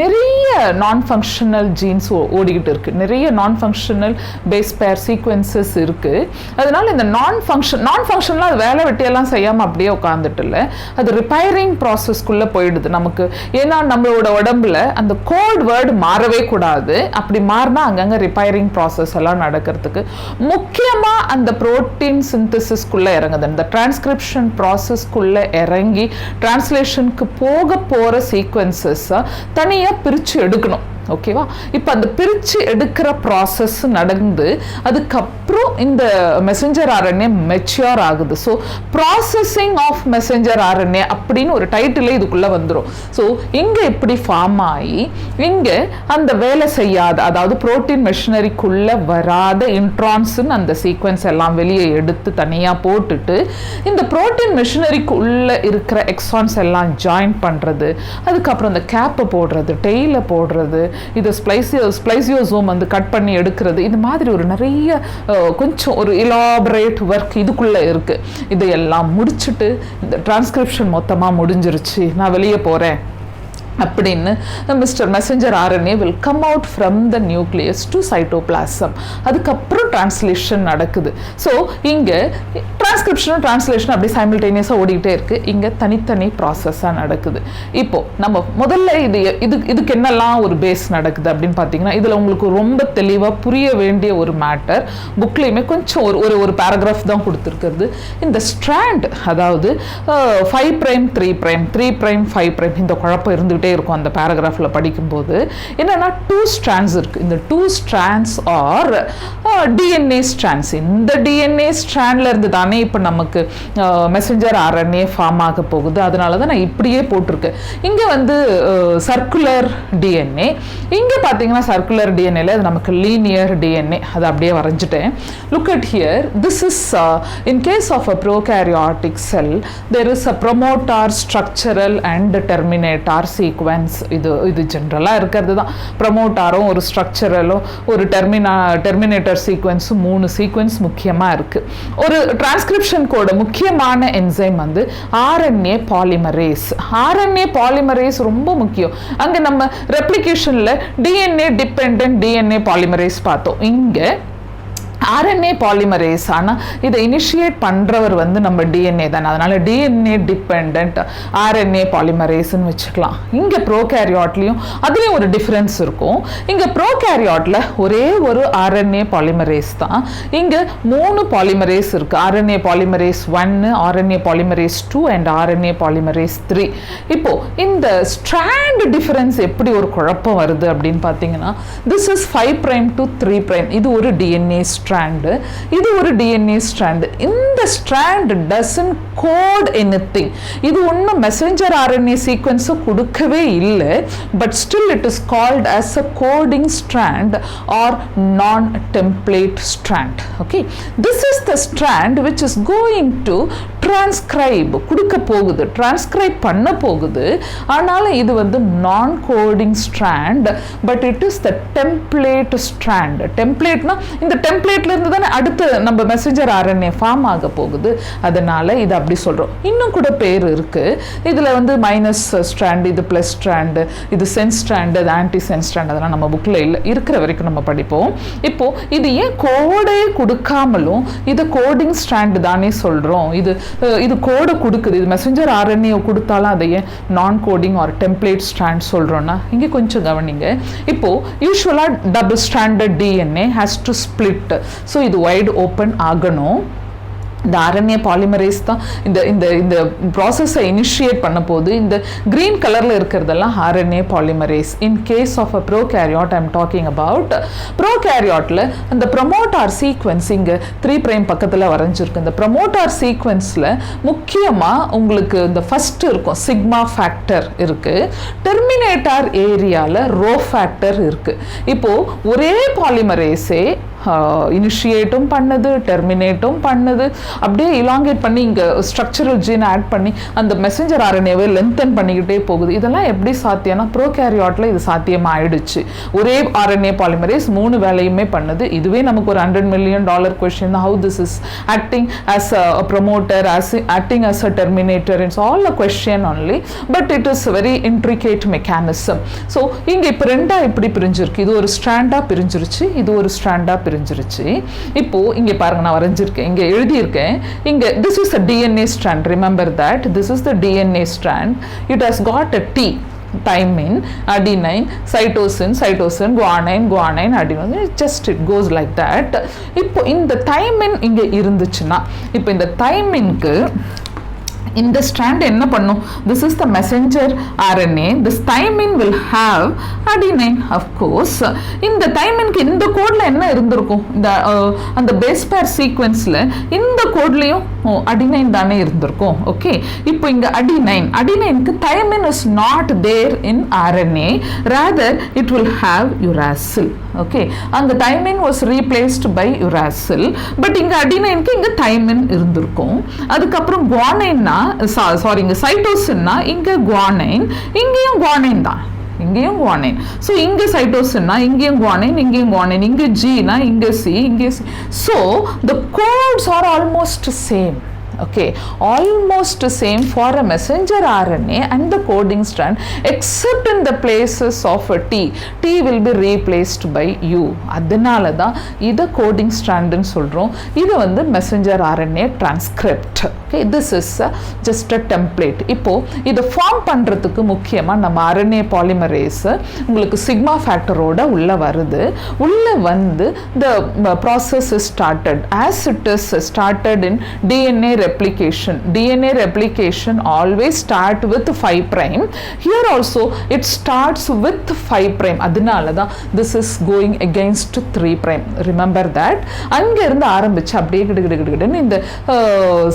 நிறைய நான் ஃபங்க்ஷனல் ஜீன்ஸ் ஓடிக்கிட்டு இருக்குது, நிறைய நான் ஃபங்க்ஷனல் பேஸ் பேர் சீக்வன்சஸ் இருக்குது. அதனால இந்த நான் ஃபங்க்ஷன்லாம் அது வேலை வெட்டியெல்லாம் செய்யாமல் அப்படியே உட்காந்துட்டு இல்லை, அது ரிப்பேரிங் ப்ராசஸ்க்குள்ளே போயிடுது நமக்கு. ஏன்னா நம்மளோட உடம்புல அந்த கோட் வேர்டு மாறவே கூடாது. அப்படி மாறினா அங்கங்கே ரிப்பேரிங் ப்ராசஸ் எல்லாம் நடக்கிறதுக்கு முக்கியமாக அந்த புரோட்டீன் சிந்தசிஸ்க்குள்ளே இறங்குது, இந்த டிரான்ஸ்கிரிப்ஷன் ப்ராசஸ்க்குள்ளே இறங்கி டிரான்ஸ்லேஷனுக்கு போகிற சீக்வன்சஸை தனியாக பிரித்து எடுக்கணும். ஓகேவா? இப்போ அந்த பிரித்து எடுக்கிற ப்ராசஸ் நடந்து அதுக்கப்புறம் இந்த மெசஞ்சர் ஆர்என்ஏ மெச்சூர் ஆகுது. So processing of messenger RNA அப்படின்னு ஒரு டைட்டிலே இதுக்குள்ளே வந்துடும். ஸோ இங்கே இப்படி ஃபார்ம் ஆகி இங்கே அந்த வேலை செய்யாத, அதாவது புரோட்டீன் மெஷினரிக்குள்ளே வராத இன்ட்ரான்ஸ்ன்னு அந்த சீக்வன்ஸ் எல்லாம் வெளியே எடுத்து தனியாக போட்டுட்டு இந்த புரோட்டீன் மெஷினரிக்குள்ளே இருக்கிற எக்ஸான்ஸ் எல்லாம் ஜாயின் பண்ணுறது, அதுக்கப்புறம் இந்த கேப்பை போடுறது, டெய்லை போடுறது, இது ஸ்ப்ளைசியோசோம் வந்து கட் பண்ணி எடுக்கிறது, இது மாதிரி ஒரு நிறைய கொஞ்சம் ஒரு இலாபரேட் ஒர்க் இதுக்குள்ளே இருக்குது. இதையெல்லாம் முடிச்சுட்டு இந்த டிரான்ஸ்கிரிப்ஷன் மொத்தமாக முடிஞ்சிருச்சு, நான் வெளியே போகிறேன் அப்படின்னு mister messenger RNA will come out from the nucleus to cytoplasm. அதுக்கப்புறம் டிரான்ஸ்லேஷன் நடக்குது. ஸோ இங்கே டிரான்ஸ்கிரிப்ஷனும் டிரான்ஸ்லேஷனும் அப்படியே சைமில்டேனியஸாக ஓடிக்கிட்டே இருக்குது. இங்கே தனித்தனி ப்ராசஸாக நடக்குது. இப்போது நம்ம முதல்ல இதுக்கு என்னெல்லாம் ஒரு பேஸ் நடக்குது அப்படின்னு பார்த்தீங்கன்னா, இதில் உங்களுக்கு ரொம்ப தெளிவாக புரிய வேண்டிய ஒரு மேட்டர் புக்லேயுமே கொஞ்சம் ஒரு பேராகிராஃப் தான் கொடுத்துருக்குறது. இந்த ஸ்ட்ராண்ட், அதாவது 5' 3', 3' 5' இந்த குழப்பம் இருந்துகிட்டே இருக்கும் அந்த பேராகிராஃபில் படிக்கும்போது. என்னன்னா 2 strands இருக்கு. இந்த 2 strands ஆர் டிஎன்ஏ ஸ்ட்ராண்ட்ஸ். இந்த டிஎன்ஏ ஸ்ட்ராண்ட்ல இருந்து தானே இப்போ நமக்கு மெசஞ்சர் ஆர்என்ஏ ஃபார்ம் ஆக போகுது. அதனால தான் நான் இப்படியே போட்டிருக்கேன். இங்கே வந்து சர்க்குலர் டிஎன்ஏ, இங்கே பார்த்தீங்கன்னா சர்க்குலர் டிஎன்ஏல அது நமக்கு லீனியர் டிஎன்ஏ, அதை அப்படியே வரைஞ்சிட்டேன். Look at here, this is in case of a prokaryotic cell there is a promoter, structural and terminator sequence. இது ஜென்ரலாக இருக்கிறது தான். ப்ரொமோட்டாரும் ஒரு ஸ்ட்ரக்சரலும் ஒரு டெர்மினேட்டர் சீக்வன்ஸும் 3 சீக்வன்ஸ் முக்கியமாக இருக்குது. ஒரு டிரான்ஸ்கிரிப்ஷன் கோட முக்கியமான என்சைம் வந்து ஆர்என்ஏ பாலிமரேஸ். ஆர்என்ஏ பாலிமரேஸ் ரொம்ப முக்கியம். அங்கே நம்ம ரெப்ளிகேஷனில் டிஎன்ஏ டிபெண்டன்ட் டிஎன்ஏ பாலிமரேஸ் பார்த்தோம். இங்கே ஆர்என்ஏ பாலிமரேஸ். ஆனால் இதை இனிஷியேட் பண்ணுறவர் வந்து நம்ம டிஎன்ஏ தானே, அதனால் டிஎன்ஏ டிபெண்ட் ஆர்என்ஏ பாலிமரேஸ்ன்னு வச்சுக்கலாம். இங்கே ப்ரோகேரியாட்லேயும் அதுலேயும் ஒரு டிஃப்ரென்ஸ் இருக்கும். இங்கே ப்ரோகேரியாட்டில் ஒரே ஒரு ஆர்என்ஏ பாலிமரேஸ் தான். இங்கே 3 பாலிமரேஸ் இருக்குது. RNA polymerase 1, RNA polymerase 2 and RNA polymerase 3. இப்போது இந்த ஸ்ட்ராண்ட் டிஃப்ரென்ஸ் எப்படி ஒரு குழப்பம் வருது அப்படின்னு பார்த்தீங்கன்னா, திஸ் இஸ் 5' to 3'. இது ஒரு டிஎன்ஏ ஸ்ட்ராண்ட், இது ஒரு டிஎன்ஏ ஸ்ட்ராண்ட். இந்த ஸ்ட்ராண்ட் டசன்ட் கோட் எனிதிங். இது ஒன்றும் மெசஞ்சர் ஆர்என்ஏ சீக்வன்ஸை கொடுக்கவே இல்லை. But still it is called as a coding strand or non-template strand. Okay, this is the strand which is going to transcribe, கொடுக்க போகுது, transcribe பண்ண போகுது. ஆனாலும் இது வந்து non coding strand, but it is the template strand. டெம்ப்ளேட்னா இந்த டெம்ப்ளேட்ல இருந்து தானே அடுத்து நம்ம மெசஞ்சர் ஆர்என்ஏ ஃபார்ம் ஆக போகுது. அதனால இது அப்படி சொல்றோம். இன்னும் கூட பேர் இருக்கு. இதுல வந்து மைனஸ் ஸ்ட்ராண்ட், இது பிளஸ் ஸ்ட்ராண்ட், இது சென்ஸ் ஸ்ட்ராண்ட், இது ஆன்டி சென்ஸ் ஸ்ட்ராண்ட். அதெல்லாம் நம்ம புக்ல இல்லை, இருக்கிற வரைக்கும் நம்ம படிப்போம். இப்போ இது ஏன் கோடே கொடுக்காமலும் இதை கோடிங் ஸ்ட்ராண்ட் தானே சொல்றோம். இது இது கோடை கொடுக்குது, இது மெசஞ்சர் ஆர்என்ஏ கொடுத்தாலும் அதையே நான் கோடிங் ஆர் டெம்ப்ளேட் ஸ்ட்ராண்ட் சொல்கிறோன்னா இங்கே கொஞ்சம் கவனிங்க. இப்போது யூஸ்வலாக double stranded DNA has to split. So இது வைட் ஓப்பன் ஆகணும். இந்த ஆர்என்ஏ பாலிமரேஸ் தான் இந்த இந்த இந்த ப்ராசஸை இனிஷியேட் பண்ண போது இந்த க்ரீன் கலரில் இருக்கிறதெல்லாம் RNA polymerase. In case of a prokaryote I am talking about. ப்ரோகேரியாட்டில் அந்த ப்ரமோட்டார் சீக்வன்ஸ் இங்கே 3' பக்கத்தில் வரைஞ்சிருக்கு. இந்த ப்ரமோட்டார் சீக்வன்ஸில் முக்கியமாக உங்களுக்கு இந்த ஃபஸ்ட்டு இருக்கும் சிக்மா ஃபேக்டர் இருக்குது, டெர்மினேட்டார் ஏரியாவில் ரோ ஃபேக்டர் இருக்குது. இப்போது ஒரே பாலிமரேஸே இனிஷியேட்டும் பண்ணுது, டெர்மினேட்டும் பண்ணுது, அப்படியே இலாங்கேட் பண்ணி இங்கே ஸ்ட்ரக்சரல் ஜீன் ஆட் பண்ணி அந்த மெசஞ்சர் ஆர்என்ஏவை லென்த்தன் பண்ணிக்கிட்டே போகுது. இதெல்லாம் எப்படி சாத்தியம்னா ப்ரோகேரியாட்டில் இது சாத்தியமாக ஆயிடுச்சு. ஒரே ஆர்என்ஏ பாலிமரேஸ் 3 வேலையுமே பண்ணுது. இதுவே நமக்கு ஒரு $100 million question. How this is acting as a promoter, acting as a terminator, it's all a question only, but it is very intricate mechanism. So இங்கே இப்போ ரெண்டாக இப்படி பிரிஞ்சிருக்கு. இது ஒரு ஸ்ட்ராண்டாக பிரிஞ்சிருச்சு, இது ஒரு ஸ்ட்ராண்டாக பிரிஞ்சிருச்சு. இப்போ இங்க பாருங்க, நான் வரைஞ்சிருக்கேன், இங்க எழுதியிருக்கேன். இங்க this is a DNA strand. Remember that this is the DNA strand. It has got a T, thymine, adenine, cytosine, guanine, adenine. Just it goes like that. இப்போ இந்த thymine இங்க இருந்துச்சுன்னா, இப்போ இந்த thymine-க்கு இந்த ஸ்ட்ராண்ட் என்ன பண்ணும்? This is the messenger RNA. This thymine will have adenine. Of course இந்த தைமின்க்கு இந்த கோட்ல என்ன இருந்திருக்கும்? இந்த அந்த பேஸ் பேர் சீக்வன்ஸில் இந்த கோட்லேயும் அடினைன் தானே இருந்திருக்கும். ஓகே, இப்போ இங்கே அடினைனுக்கு thymine is not there in RNA, rather it will have uracil. Okay, அங்கே thymine was replaced by uracil, but இங்கே அடினைனுக்கு இங்கே தைமின் இருந்திருக்கும். அதுக்கப்புறம் குவானைன்னா சாரி இங்கே சைட்டோசின்னா இங்கே குவானைன், இங்கேயும் குவானைன் தான், இங்கேயும் குவானைன். ஸோ இங்கே சைட்டோசின்னா இங்கேயும் குவானைன், இங்கேயும் குவானைன், இங்கே ஜினா இங்கே சி, இங்கே C. So the codes are almost same. Okay, almost same for a messenger RNA and the coding strand, except in the places of a T. T will be replaced by U. அதனால தான் இதை coding ஸ்ட்ராண்டுன்னு சொல்கிறோம். இது வந்து messenger RNA transcript. Okay, this is just a template. இப்போது இதை form பண்ணுறதுக்கு முக்கியமாக நம்ம RNA பாலிமரேஸ் உங்களுக்கு சிக்மா ஃபேக்டரோட உள்ளே வருது. உள்ளே வந்து the process is started as it is started in DNA replication. DNA replication always start with 5'. Here also it starts with 5'. அதனால தான் this is going against 3'. Remember that. அங்கே இருந்து ஆரம்பிச்சு அப்படியே கிடுகிடுன்னு இந்த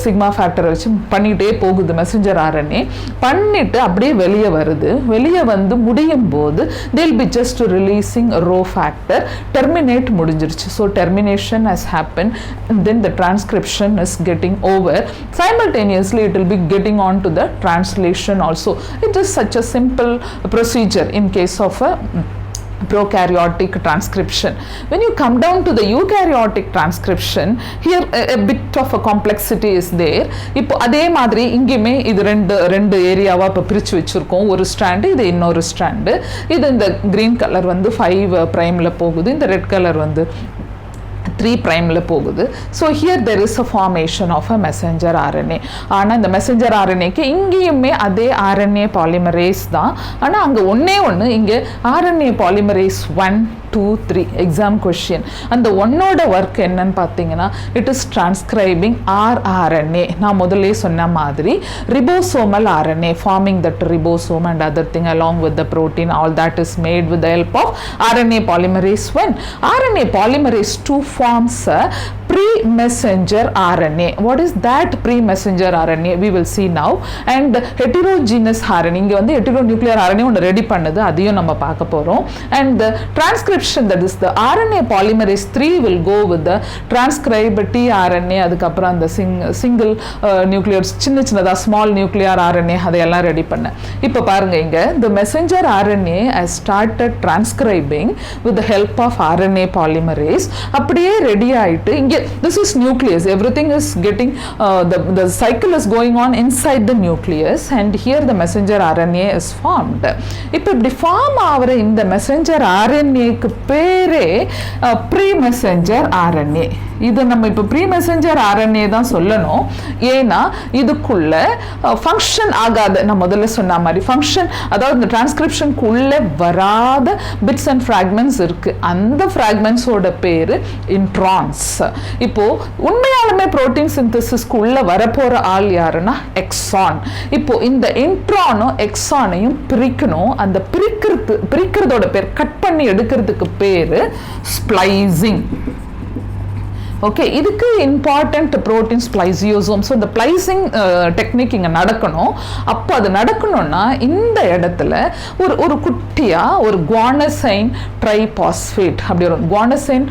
சிக்மா ஃபேக்டரை வச்சு பண்ணிகிட்டே போகுது மெசஞ்சர் RNA. பண்ணிட்டு அப்படியே வெளியே வருது. வெளியே வந்து முடியும் போது they'll be just releasing rho factor. Terminate முடிஞ்சிருச்சு. So termination has happened and then the transcription is getting over. Simultaneously it will be getting on to the translation also. It is such a simple procedure in case of a prokaryotic transcription. When you come down to the eukaryotic transcription, here a bit of a complexity is there. இப்போ அதே மாதிரி இங்கேயுமே இது ரெண்டு ஏரியாவாக இப்போ பிரித்து வச்சுருக்கோம். ஒரு ஸ்ட்ராண்டு, இது இன்னொரு ஸ்ட்ராண்டு. இது இந்த க்ரீன் கலர் வந்து 5' போகுது, இந்த ரெட் கலர் வந்து 3' போகுது. So here there is a formation of a messenger RNA. ஆனால் இந்த மெசஞ்சர் RNAக்கு இங்கேயுமே அதே RNA பாலிமரேஸ் தான். ஆனால் அங்கே ஒன்று இங்கே RNA பாலிமரேஸ் 1, 2, 3 எக்ஸாம் கொஷின். அந்த ஒன்னோட ஒர்க் என்னன்னு பார்த்தீங்கன்னா இட் இஸ் டிரான்ஸ்கிரைபிங் rRNA. நான் முதல்ல சொன்ன மாதிரி ribosomal RNA, forming that ribosome and other thing along with the protein, all that is made with the help of RNA polymerase 1. RNA polymerase 2 forms a pre-messenger RNA. What is that pre-messenger RNA? We will see now. And heterogeneous RNA, இங்கே வந்து heteronuclear RNA ஒன்று ready பண்ணுது, அதையும் நம்ம பார்க்க போகிறோம். And the transcription, that is the RNA polymerase 3 will go with the transcribed tRNA. அதுக்கப்புறம் அந்த single nuclear சின்னதாக small nuclear RNA அதையெல்லாம் ரெடி பண்ண. இப்போ பாருங்க, இங்கே the messenger RNA has started transcribing with the help of RNA polymerase. அப்படியே ready ஆயிட்டு இங்கே this is nucleus, everything is getting the cycle is going on inside the nucleus, and here the messenger RNA is formed. இப்போ இப்படி form ஆகிற இந்த messenger RNAக்கு பேரே pre messenger RNA. இது நம்ம இப்போ ப்ரீ மெசஞ்சர் ஆர்என்ஏ தான் சொல்லணும். ஏன்னா இதுக்குள்ள ஃபங்க்ஷன் ஆகாத, நான் முதல்ல சொன்ன மாதிரி ஃபங்க்ஷன், அதாவது இந்த டிரான்ஸ்கிரிப்ஷனுக்குள்ள வராத பிட்ஸ் அண்ட் ஃப்ராக்மெண்ட்ஸ் இருக்கு. அந்த ஃப்ராக்மெண்ட்ஸோட பேரு இன்ட்ரான்ஸ். இப்போ உண்மையாலுமே புரோட்டீன் சிந்தசிஸ்க்கு உள்ள வரப்போற ஆள் யாருன்னா எக்ஸான். இப்போ இந்த இன்ட்ரானும் எக்ஸானையும் பிரிக்கணும். அந்த பிரிக்கிறதோட பேர், கட் பண்ணி எடுக்கிறதுக்கு பேரு ஸ்ப்ளைசிங். ஓகே, இதுக்கு இம்பார்ட்டன்ட் புரோட்டீன் ஸ்ப்ளைசியோசோம். ஸோ இந்த ஸ்ப்ளைசிங் டெக்னிக் இங்கே நடக்கணும். அப்போ அது நடக்கணும்னா இந்த இடத்துல ஒரு குட்டியாக ஒரு குவானசைன் ட்ரைபாஸ்பேட், அப்படி ஒரு குவானசைன்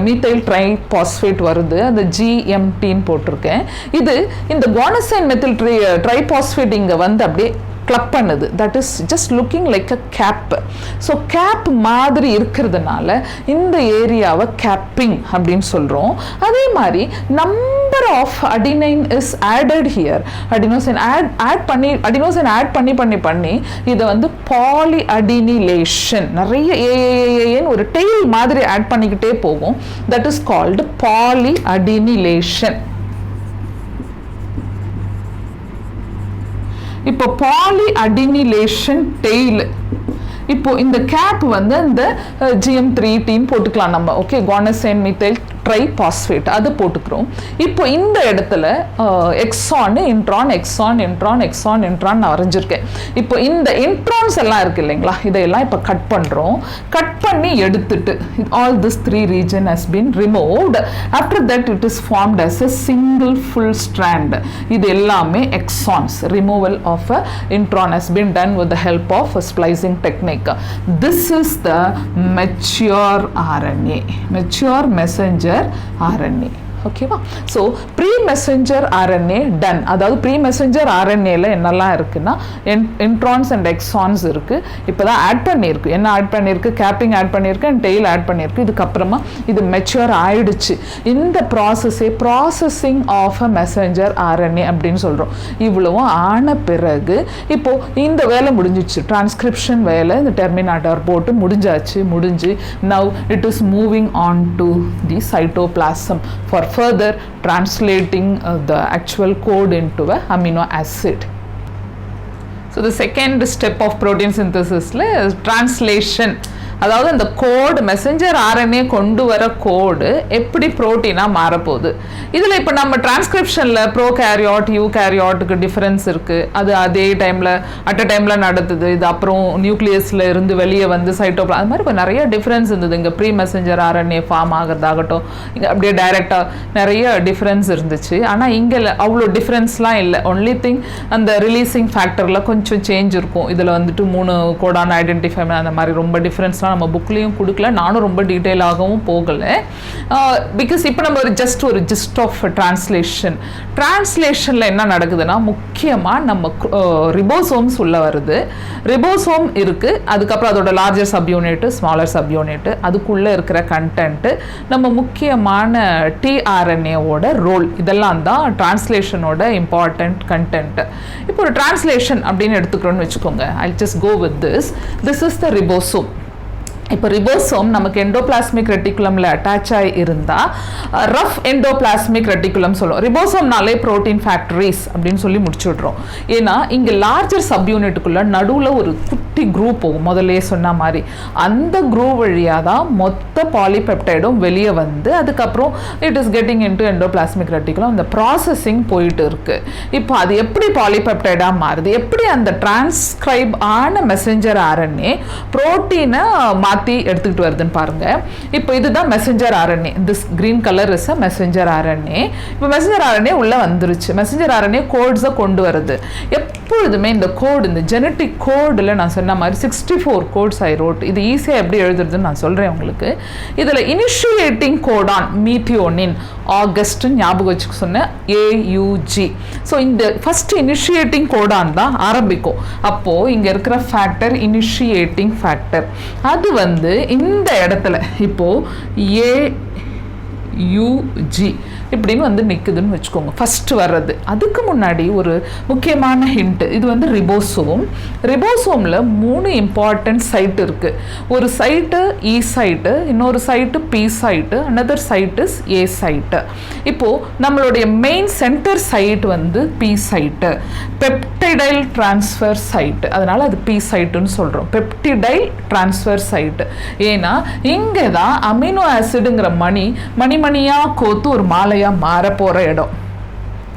மீத்தைல் ட்ரைபாஸ்பேட் வருது. அந்த GMTன்னு போட்டிருக்கேன். இது இந்த குவானசைன் மெத்தில் ட்ரைபாஸ்பேட் இங்கே வந்து அப்படியே கிளப் பண்ணுது. That is just looking like a cap. So cap மாதிரி இருக்கிறதுனால இந்த ஏரியாவை கேப்பிங் அப்படின்னு சொல்கிறோம். அதே மாதிரி number of adenine is added here. Adenosine add பண்ணி இதை வந்து பாலி அடினிலேஷன், நிறைய ஏன்னு ஒரு டெய்ல் மாதிரி ஆட் பண்ணிக்கிட்டே போகும். That is called poly adenylation. இப்போ பாலி அடினிலேஷன் டெய்ல். இப்போ இந்த கேப் வந்து இந்த GM3T போட்டுக்கலாம் நம்ம. ஓகே, குவானசைன் மீத்தைல் ட்ரைபாஸ்பேட் அது போட்டுக்கிறோம். இப்போ இந்த இடத்துல exon intron exon intron exon intron நான் வரைஞ்சிருக்கேன். இப்போ இந்த இன்ட்ரான்ஸ் எல்லாம் இருக்கு இல்லைங்களா, இதையெல்லாம் இப்போ கட் பண்ணுறோம். கட் பண்ணி எடுத்துட்டு all this 3 region has been removed. After that it is formed as a single full strand. இது எல்லாமே exons. removal of a intron has been done with the help of a splicing technique. This is the mature RNA, mature messenger RNA. ஓகேவா? So pre messenger RNA done. அதாவது pre messenger ஆர்என்ஏல என்னெல்லாம் இருக்குன்னா introns and exons இருக்கு. இப்போ தான் add பண்ணியிருக்கு. என்ன ஆட் பண்ணியிருக்கு? கேப்பிங் ஆட் பண்ணியிருக்கு அண்ட் டெய்ல் ஆட் பண்ணியிருக்கு. இதுக்கப்புறமா இது மெச்சூர் ஆயிடுச்சு. இந்த ப்ராசஸே processing of a messenger RNA அப்படின்னு சொல்கிறோம். இவ்வளவும் ஆன பிறகு இப்போ இந்த வேலை முடிஞ்சிச்சு. டிரான்ஸ்கிரிப்ஷன் வேலை இந்த டெர்மினாட்டர் போட்டு முடிஞ்சு now it is moving on to the cytoplasm for further translating the actual code into a amino acid. So the second step of protein synthesis is translation. அதாவது அந்த கோடு மெசஞ்சர் ஆர்என்ஏ கொண்டு வர கோடு எப்படி புரோட்டீனாக மாறப்போகுது. இதில் இப்போ நம்ம டிரான்ஸ்கிரிப்ஷனில் ப்ரோ கேரியாட் யூ கேரியாட்டுக்கு டிஃப்ரென்ஸ் இருக்குது. அது அதே டைமில் அட் அ டைமில் நடத்துது. இது அப்புறம் நியூக்ளியஸில் இருந்து வெளியே வந்து சைட்டோப்ளாசம், அது மாதிரி இப்போ நிறைய டிஃப்ரென்ஸ் இருந்தது. இங்கே ப்ரீ மெசஞ்சர் ஆர்என்ஏ ஃபார்ம் ஆகிறதாகட்டும், இங்கே அப்படியே டைரெக்டாக நிறைய டிஃப்ரென்ஸ் இருந்துச்சு. ஆனால் இங்கே அவ்வளோ டிஃப்ரென்ஸ்லாம் இல்லை. ஒன்லி திங் அந்த ரிலீசிங் ஃபேக்டரில் கொஞ்சம் சேஞ்ச் இருக்கும். இதில் வந்துட்டு 3 கோடான ஐடென்டிஃபை அந்த மாதிரி ரொம்ப டிஃப்ரென்ஸ்லாம் நம்ம புக்லேயும் கொடுக்கல. நானும் ரொம்ப டீட்டெயிலாகவும் போகலை. பிகாஸ் இப்போ நம்ம ஒரு ஜிஸ்ட் ஆஃப் டிரான்ஸ்லேஷனில் என்ன நடக்குதுன்னா, முக்கியமாக நம்ம ரிபோசோம்ஸ் உள்ள வருது. ரிபோசோம் இருக்குது, அதுக்கப்புறம் அதோட லார்ஜர் சப்யூனிட்டு ஸ்மாலர் சப்யூனிட்டு, அதுக்குள்ளே இருக்கிற கண்டென்ட்டு, நம்ம முக்கியமான டிஆர்என்ஏவோட ரோல், இதெல்லாம் தான் டிரான்ஸ்லேஷனோட இம்பார்ட்டண்ட் கண்டென்ட்டு. இப்போ ஒரு டிரான்ஸ்லேஷன் அப்படின்னு எடுத்துக்கிறோன்னு வச்சுக்கோங்க. I just go with this is the ribosome. இப்போ ரிபோசோம் நமக்கு எண்டோபிளாஸ்மிக் ரெட்டிகுலமில் அட்டாச் ஆகி இருந்தால் ரஃப் எண்டோபிளாஸ்மிக் ரெட்டிகுலம் சொல்லுவோம். ரிபோசோம்னாலே ப்ரோட்டீன் ஃபேக்டரிஸ் அப்படின்னு சொல்லி முடிச்சுடுறோம். ஏன்னா இங்கே லார்ஜர் சப்யூனிட்டுக்குள்ளே நடுவில் ஒரு குட்டி குரூப் போகும். முதல்ல சொன்ன மாதிரி அந்த குரூப் வழியாக தான் மொத்த பாலிபெப்டைடும் வெளியே வந்து அதுக்கப்புறம் it is getting into endoplasmic reticulum. அந்த ப்ராசஸிங் போயிட்டு இருக்கு. இப்போ அது எப்படி பாலிபெப்டைடாக மாறுது, எப்படி அந்த டிரான்ஸ்கிரைப் ஆன மெசஞ்சர் ஆர்என்ஏ புரோட்டீனை மாற்றி எடுத்துக்கிட்டு வருதுன்னு பாருங்க. இப்போ இதுதான் messenger RNA. This green colour is a messenger RNA. இப்போ மெசஞ்சர் ஆர்என்ஏ உள்ள வந்துருச்சு. மெசஞ்சர் ஆர்என்ஏ கோட்ஸை கொண்டு வருது. எப்பொழுதுமே இந்த கோடு, இந்த ஜெனட்டிக் கோடில் நான் சொன்ன மாதிரி 64 கோட்ஸ் ஐ ரோட். இது ஈஸியாக எப்படி எழுதுறதுன்னு நான் சொல்கிறேன் உங்களுக்கு. இதில் இனிஷியேட்டிங் கோடான் மீத்தியோனின் ஆகஸ்ட் ஞாபகம் வச்சுக்க சொன்னேன், AUG. ஸோ இந்த ஃபர்ஸ்ட் இனிஷியேட்டிங் கோடான் தான் ஆரம்பிக்கும். அப்போது இங்கே இருக்கிற ஃபேக்டர் இனிஷியேட்டிங் ஃபேக்டர், அது வந்து இந்த இடத்துல இப்போ AUG இப்படின்னு வந்து நிற்குதுன்னு வச்சுக்கோங்க. ஃபஸ்ட்டு வர்றது. அதுக்கு முன்னாடி ஒரு முக்கியமான ஹிண்ட், இது வந்து ரிபோசோம். ரிபோசோமில் 3 இம்பார்ட்டன்ட் சைட் இருக்குது. ஒரு சைட்டு இ சைட்டு, இன்னொரு site P site, another site is A site. இப்போது நம்மளுடைய மெயின் சென்டர் சைட் வந்து P site, peptidyl transfer site, அதனால் அது பி சைட்டுன்னு சொல்கிறோம். Peptidyl transfer site. ஏன்னா இங்கே தான் அமினோ ஆசிடுங்கிற மணியாக கோத்து ஒரு மாலையாக மாற போகிற இடம்.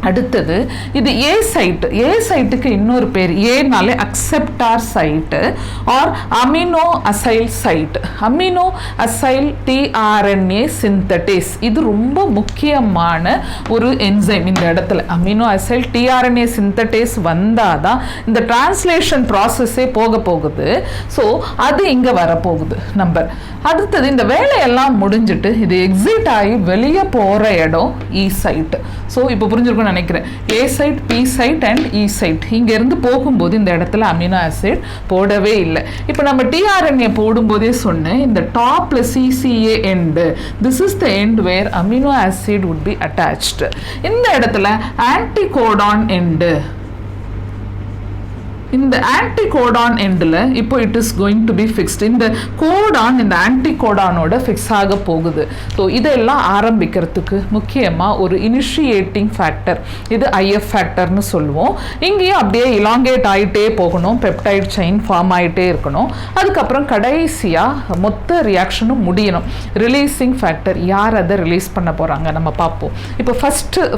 அடுத்தது இது ஏ சைட்டு. ஏ சைட்டுக்கு இன்னொரு பேர், ஏனாலே acceptor site or amino acyl site. Amino acyl tRNA synthetase, இது ரொம்ப முக்கியமான ஒரு என்சைம் இந்த இடத்துல. அமினோ அசைல் டிஆர்என்ஏ சிந்தடேஸ் வந்தால் தான் இந்த டிரான்ஸ்லேஷன் ப்ராசஸே போகுது. ஸோ அது இங்கே வரப்போகுது நம்பர். அடுத்தது இந்த வேலையெல்லாம் முடிஞ்சிட்டு இது எக்ஸிட் ஆகி வெளியே போகிற இடம் இ சைட். ஸோ இப்போ புரிஞ்சிருக்கும்னு நினைக்கிறேன். A site, B site and E site. இங்கேருந்து போகும்போது இந்த இடத்துல அமினோ ஆசிட் போடவே இல்லை. இப்போ நம்ம டிஆர்என்ஏ போடும்போதே சொன்னேன், இந்த டாப்ல CCA end, this is the end where amino acid would be attached. இந்த இடத்துல ஆன்டிகோடான் எண்டு, இந்த ஆன்டிகோடான் எண்டில் இப்போ it is going to be fixed. இந்த கோடான் இந்த ஆன்டிகோடானோட ஃபிக்ஸ் ஆக போகுது. ஸோ இதெல்லாம் ஆரம்பிக்கிறதுக்கு முக்கியமாக ஒரு இனிஷியேட்டிங் ஃபேக்டர், இது ஐஎஃப் ஃபேக்டர்னு சொல்லுவோம். இங்கேயும் அப்படியே இலாங்கேட் ஆகிட்டே போகணும், பெப்டைட் செயின் ஃபார்ம் ஆகிட்டே இருக்கணும். அதுக்கப்புறம் கடைசியாக மொத்த ரியாக்ஷனும் முடியணும். ரிலீஸிங் ஃபேக்டர், யார் அதை ரிலீஸ் பண்ண போகிறாங்க நம்ம பார்ப்போம். இப்போ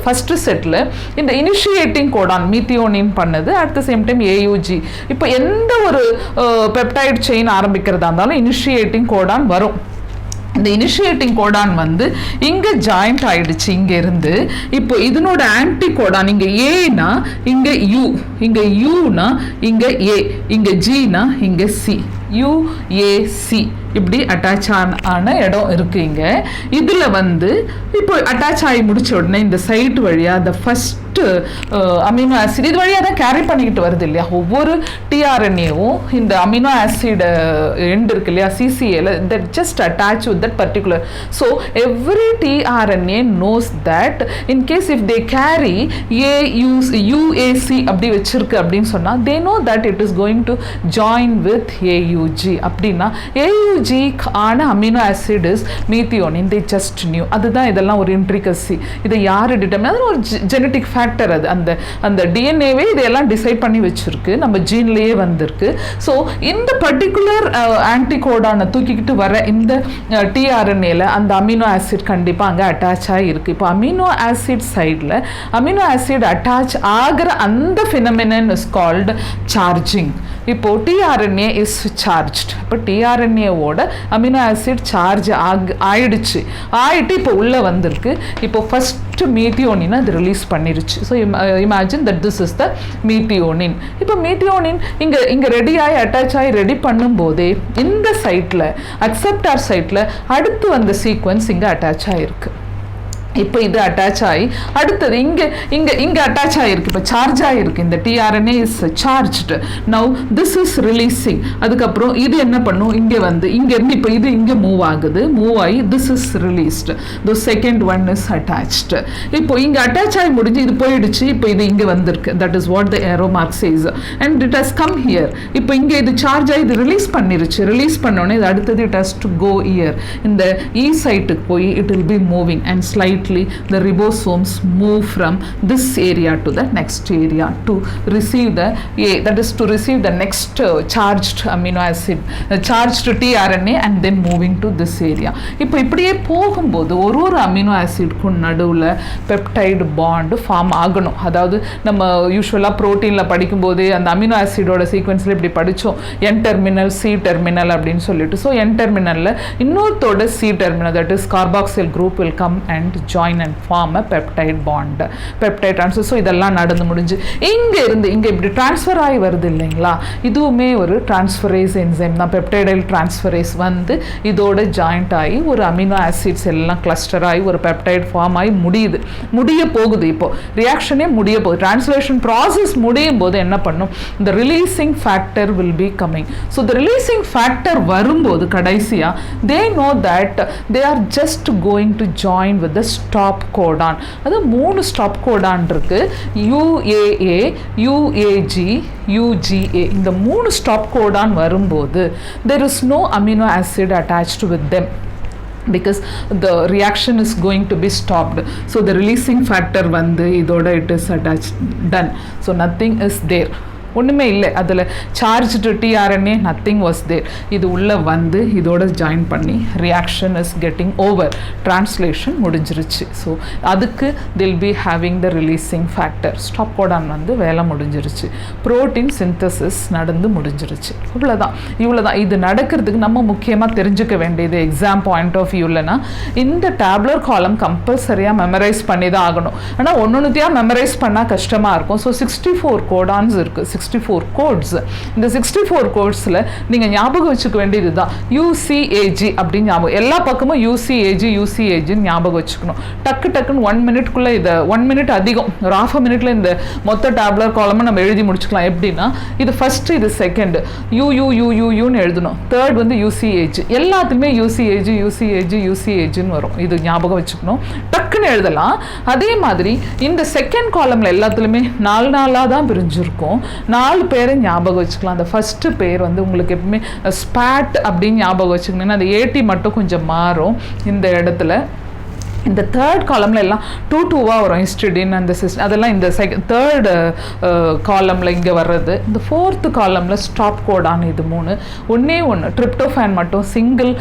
ஃபஸ்ட்டு செட்டில் இந்த இனிஷியேட்டிங் கோடான் மீத்தியோனின் பண்ணுது, at the same time AUG. இப்போ எந்த ஒரு பெப்டைட் செயின் ஆரம்பிக்கிறதா இருந்தாலும் இனிஷியேட்டிங் கோடான் வரும். இந்த இனிஷியேட்டிங் கோடான் வந்து இங்கே ஜாயிண்ட் ஆயிடுச்சு. இங்கே இருந்து இப்போ இதனோட ஆன்டி கோடான் இங்கே ஏனா இங்கே யூ, இங்கே யூனா இங்கே ஏ, இங்கே ஜினா இங்கே சி, UAC இப்படி அட்டாச் ஆன இடம் இருக்கு. இங்கே இதில் வந்து இப்போ அட்டாச் ஆகி முடிச்ச உடனே இந்த சைட் வழியாக அந்த ஃபஸ்ட்டு அமினோ ஆசிட் இது வழியாக தான் கேரி பண்ணிக்கிட்டு வருது இல்லையா. ஒவ்வொரு டிஆர்என்ஏவும் இந்த அமினோ ஆசிட் எண்ட் இருக்கு இல்லையா, சிசிஏல, that just attach with that particular. So every tRNA knows that in case if they carry UAC அப்படி வச்சிருக்கு அப்படின்னு சொன்னால் they know that it is going to join with AUG. அப்படின்னா AUG ஆன amino acid is methionine. they just knew. அதுதான் இதெல்லாம் ஒரு intricacy. இதை யார் டிட்டர்மின், அது ஒரு ஜெனட்டிக் ஃபேக்டர். அது அந்த டிஎன்ஏவே இதையெல்லாம் டிசைட் பண்ணி வச்சிருக்கு, நம்ம ஜீன்லேயே வந்திருக்கு. ஸோ இந்த பர்டிகுலர் ஆன்டிகோடானை தூக்கிக்கிட்டு வர இந்த டிஆர்என்ஏல அந்த அமினோ ஆசிட் கண்டிப்பாக அங்கே அட்டாச் ஆகிருக்கு. இப்போ அமினோ ஆசிட் சைடில் அமினோ ஆசிட் அட்டாச் ஆகிற அந்த ஃபினமினன் இஸ் கால்டு சார்ஜிங். இப்போ டிஆர்என்ஏ இஸ் சார்ஜ்ட். இப்போ டிஆர்என்ஏவோட அமினோ ஆசிட் சார்ஜ் ஆயிடுச்சு, ஆயிட்டு இப்போ உள்ளே வந்திருக்கு. இப்போ ஃபஸ்ட்டு மீத்தியோனின் அது ரிலீஸ் பண்ணிருச்சு. So imagine that this is the methionine. இப்போ மீத்தியோனின் இங்கே ரெடி ஆகி அட்டாச் ஆகி ரெடி பண்ணும்போதே இந்த சைட்டில் அக்செப்டார் சைட்டில் அடுத்து வந்த சீக்வன்ஸ் இங்கே அட்டாச் ஆகிருக்கு. இப்போ இது அட்டாச் ஆகி அடுத்தது இங்கே அட்டாச் ஆகிருக்கு, இப்போ சார்ஜ் ஆகிருக்கு. இந்த tRNA is charged. Now this is releasing. அதுக்கப்புறம் இது என்ன பண்ணும், இங்கே வந்து இங்கேருந்து இப்போ இது இங்கே மூவ் ஆகுது, மூவ் ஆகி this is released. The second one is attached. இப்போ இங்கே அட்டாச் ஆகி முடிஞ்சு இது போயிடுச்சு. இப்போ இது இங்கே வந்திருக்கு. That is what the arrow mark says and it has come here. இப்போ இங்கே இது சார்ஜ் ஆகி இது ரிலீஸ் பண்ணிருச்சு. ரிலீஸ் பண்ணோடனே இது அடுத்தது it has to go here. இந்த இ சைட்டுக்கு போய் it will be moving and slide the ribosomes move from this area to the next area to receive that is to receive the next charged amino acid, charged tRNA, and then moving to this area. இப்போ இப்படியே போகும்போது ஒரு amino ஆசிட்க்கும் நடுவில் peptide bond form ஆகணும். அதாவது நம்ம யூஸ்வலாக ப்ரோட்டீனில் படிக்கும்போது அந்த அமினோ ஆசிடோட சீக்வன்ஸில் இப்படி படித்தோம், N டெர்மினல் C டெர்மினல் அப்படின்னு சொல்லிட்டு. ஸோ N டெர்மினலில் இன்னொருத்தோட C terminal, that is carboxyl group will come and join and form a peptide bond. Peptide transfer. So இதெல்லாம் நடந்து முடிஞ்சு இங்கே இப்படி ட்ரான்ஸ்ஃபர் ஆகி வருது இல்லைங்களா, இதுவுமே ஒரு டிரான்ஸ்ஃபரேஸ் என்சைம் தான். பெப்டைடைல் டிரான்ஸ்ஃபரேஸ் வந்து இதோட ஜாயிண்ட் ஆகி ஒரு அமினோ ஆசிட்ஸ் எல்லாம் கிளஸ்டர் ஆகி ஒரு பெப்டைட் ஃபார்ம் ஆகி முடிய போகுது. இப்போ ரியாக்ஷனே முடிய போகுது. டிரான்ஸ்லேஷன் ப்ராசஸ் முடியும் போது என்ன பண்ணும், இந்த releasing factor will be coming. So இந்த ரிலீசிங் ஃபேக்டர் வரும்போது கடைசியாக தே know that they are just going to join with the stop Godan. அது 3 ஸ்டாப் கோடான் இருக்கு, UAA, UAG, UGA. இந்த 3 ஸ்டாப் கோடான் வரும்போது there is no amino acid attached with them because the reaction is going to be stopped. So the releasing factor வந்து இதோட it is attached, done. So nothing is there. ஒன்றுமே இல்லை அதில். Charged tRNA nothing was there. இது உள்ளே வந்து இதோட join பண்ணி reaction is getting over, translation முடிஞ்சிருச்சு. ஸோ அதுக்கு till be having the releasing factor. Stop codon வந்து வேலை முடிஞ்சிருச்சு, ப்ரோட்டீன் சிந்தசிஸ் நடந்து முடிஞ்சிருச்சு. இவ்வளோதான். இது நடக்கிறதுக்கு நம்ம முக்கியமாக தெரிஞ்சுக்க வேண்டியது எக்ஸாம் பாயிண்ட் ஆஃப் வியூலனா இந்த டேப்லர் காலம் கம்பல்சரியாக மெமரைஸ் பண்ணி தான் ஆகணும். ஆனால் ஒன்னொன்னுத்தையாக மெமரைஸ் பண்ணால் கஷ்டமாக இருக்கும். ஸோ 64 கோடான்ஸ் இருக்குது, 64 கோட்ஸ். இந்த 64 கோட்ஸில் நீங்கள் ஞாபகம் வச்சுக்க வேண்டியது தான் UCAG அப்படின்னு ஞாபகம். எல்லா பக்கமும் UCAG ஞாபகம் வச்சுக்கணும். டக்குன்னு 1 மினிட்குள்ளே இதை 1 மினிட் அதிகம், ஒரு ½ மினிட்ல இந்த மொத்த டேப்லர் காலமும் நம்ம எழுதி முடிச்சுக்கலாம். எப்படின்னா இது ஃபர்ஸ்ட், இது செகண்ட், யூன்னு எழுதணும். தேர்ட் வந்து UCAG. எல்லாத்துலேயுமே UCAGன்னு வரும். இது ஞாபகம் வச்சுக்கணும், டக்குன்னு எழுதலாம். அதே மாதிரி இந்த செகண்ட் காலமில் எல்லாத்துலேயுமே 4 தான் பிரிஞ்சிருக்கும். 4 பேரை ஞாபகம் வச்சுக்கலாம். அந்த ஃபஸ்ட்டு பேர் வந்து உங்களுக்கு எப்பவுமே ஸ்பாட் அப்படின்னு ஞாபகம் வச்சுக்கணுன்னா அந்த ஏடி மட்டும் கொஞ்சம் மாறும் இந்த இடத்துல. இந்த தேர்ட் காலமில் எல்லாம் 2 வரும், ஹிஸ்டிடின் அந்த அதெல்லாம் இந்த தேர்டு காலமில் இங்கே வர்றது. இந்த ஃபோர்த்து காலமில் ஸ்டாப் கோடான். இது 3 ஒன்று ட்ரிப்டோஃபேன் மட்டும் single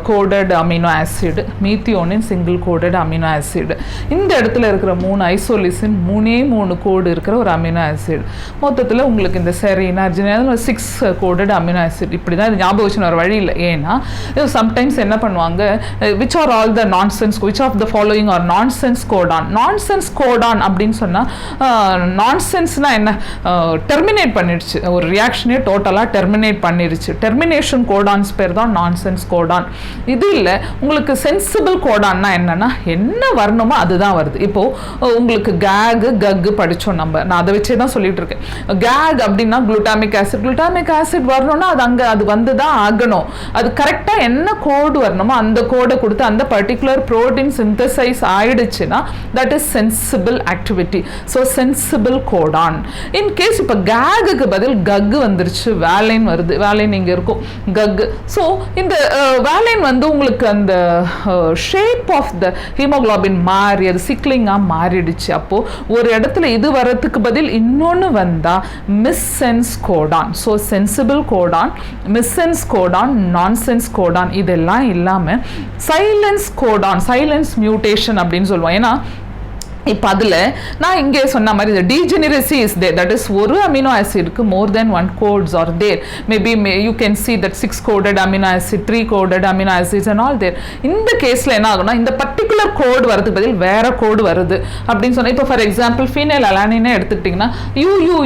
coded amino acid, methionine single coded amino acid. இந்த இடத்துல இருக்கிற 3 ஐசோலிசின் 3 கோடு இருக்கிற ஒரு அமினோ ஆசிட். மொத்தத்தில் உங்களுக்கு இந்த செரின், அர்ஜினின் 6 கோடட் அமினோ ஆசிட். இப்படி தான் இது ஞாபகம் வச்சுன்னு ஒரு வழி இல்லை. ஏன்னா சம்டைம்ஸ் என்ன பண்ணுவாங்க, which are all the nonsense, which of the following are nonsense codon அப்படின்னு சொன்னா நான்சென்ஸ்னா என்ன, டெர்மினேட் பண்ணிடுச்சு, ஒரு ரியாக்ஷனே டோட்டலாக டெர்மினேட் பண்ணிடுச்சு. டெர்மினேஷன் கோடான்ஸ் பேர் தான் நான்சென்ஸ் கோடான். இது இல்லை. உங்களுக்கு சென்சிபிள் கோடான்னா என்னன்னா என்ன வரணுமோ அதுதான் வருது. இப்போ உங்களுக்கு கக்கு படித்தோம் நம்ம, நான் அதை வச்சே தான் சொல்லிட்டு இருக்கேன். கேக் அப்படின்னா குளுட்டாமிக் ஆசிட் வரணும்னா அது வந்து தான் ஆகணும். அது கரெக்டாக என்ன கோடு வரணுமோ அந்த கோடை கொடுத்து அந்த பர்டிகுலர் ப்ரோட்டீன் synthesize ஆயிடுச்சுன்னா that is sensible activity. So sensible codon. In case இப்போ கேகுக்கு பதில் கக்கு வந்துருச்சு, வேலைன் வருது, வேலைன் இங்கே இருக்கும் கக்கு. ஸோ இந்த வேலைன் வந்து உங்களுக்கு அந்த ஷேப் ஆஃப் த ஹீமோக்ளோபின் மாறி அது சிக்லிங்காக மாறிடுச்சு. அப்போது ஒரு இடத்துல இது வரத்துக்கு பதில் இன்னொன்று வந்தால் missense codon. So sensible codon, missense codon, nonsense codon இதெல்லாம் இல்லாமல் சைலன்ஸ் கோடான், சைலன்ஸ் மியூட்டேஷன் அப்படின்னு சொல்லுவோம். ஏன்னா இப்போ அதில் நான் இங்கே சொன்ன மாதிரி இந்த degeneracy is there, that is ஒரு அமினோ ஆசிட்க்கு more than 1 codes are there. Maybe you can see that 6 coded amino acid, 3 coded amino acids and all there. இந்த கேஸில் என்ன ஆகும்னா இந்த பர்டிகுலர் கோடு வரதுக்கு பதில் வேற கோடு வருது அப்படின்னு சொன்னால், இப்போ ஃபார் எக்ஸாம்பிள் ஃபீனைல் அலானினே எடுத்துக்கிட்டிங்கன்னா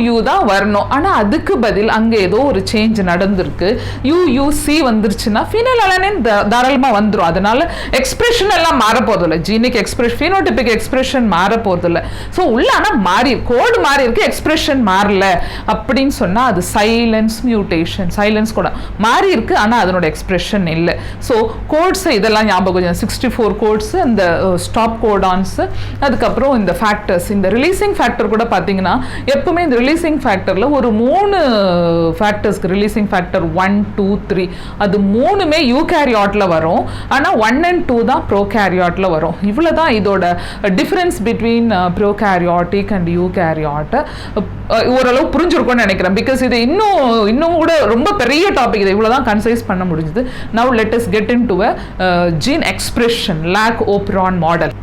யூ தான் வரணும். ஆனால் அதுக்கு பதில் அங்கே ஏதோ ஒரு சேஞ்ச் நடந்திருக்கு, UUC வந்துருச்சுன்னா ஃபீனைல் அலானின் தாராளமாக வந்துடும். அதனால எக்ஸ்பிரஷன் எல்லாம் மாற போதில்லை, ஜீனிக் எக்ஸ்பிரஷன், ஃபீனோடிபிக் எக்ஸ்பிரஷன் மாற போறதில்லை. ஸோ உள்ள ஆனால் மாறி கோடு மாறி இருக்கு, எக்ஸ்பிரஷன் மாறல அப்படின்னு சொன்னால் அது சைலன்ஸ் மியூட்டேஷன். சைலன்ஸ் கூட மாறி இருக்கு ஆனால் அதனோட எக்ஸ்பிரஷன் இல்லை. ஸோ கோட்ஸ் இதெல்லாம் ஞாபகம், 64 கோட்ஸ், இந்த ஸ்டாப் கோடான்ஸ், அதுக்கப்புறம் இந்த ஃபேக்டர்ஸ். இந்த ரிலீசிங் ஃபேக்டர் கூட பார்த்தீங்கன்னா எப்பவுமே இந்த ரிலீசிங் ஃபேக்டரில் ஒரு 3 ஃபேக்டர்ஸ்க்கு ரிலீசிங் ஃபேக்டர் 1, 2, 3 அது 3மே யூகேரியாட்டில் வரும். ஆனால் 1 and 2 தான் ப்ரோகேரியாட்டில் வரும். இவ்வளோ தான் இதோட difference between prokaryotic and eukaryote. ஓரளவு புரிஞ்சிருக்கும்னு நினைக்கிறேன். பிகாஸ் இது இன்னும் கூட ரொம்ப பெரிய டாபிக், இதை இவ்வளோ தான் கன்சைஸ் பண்ண முடிஞ்சுது. Now let us get in to a gene expression lac operon model.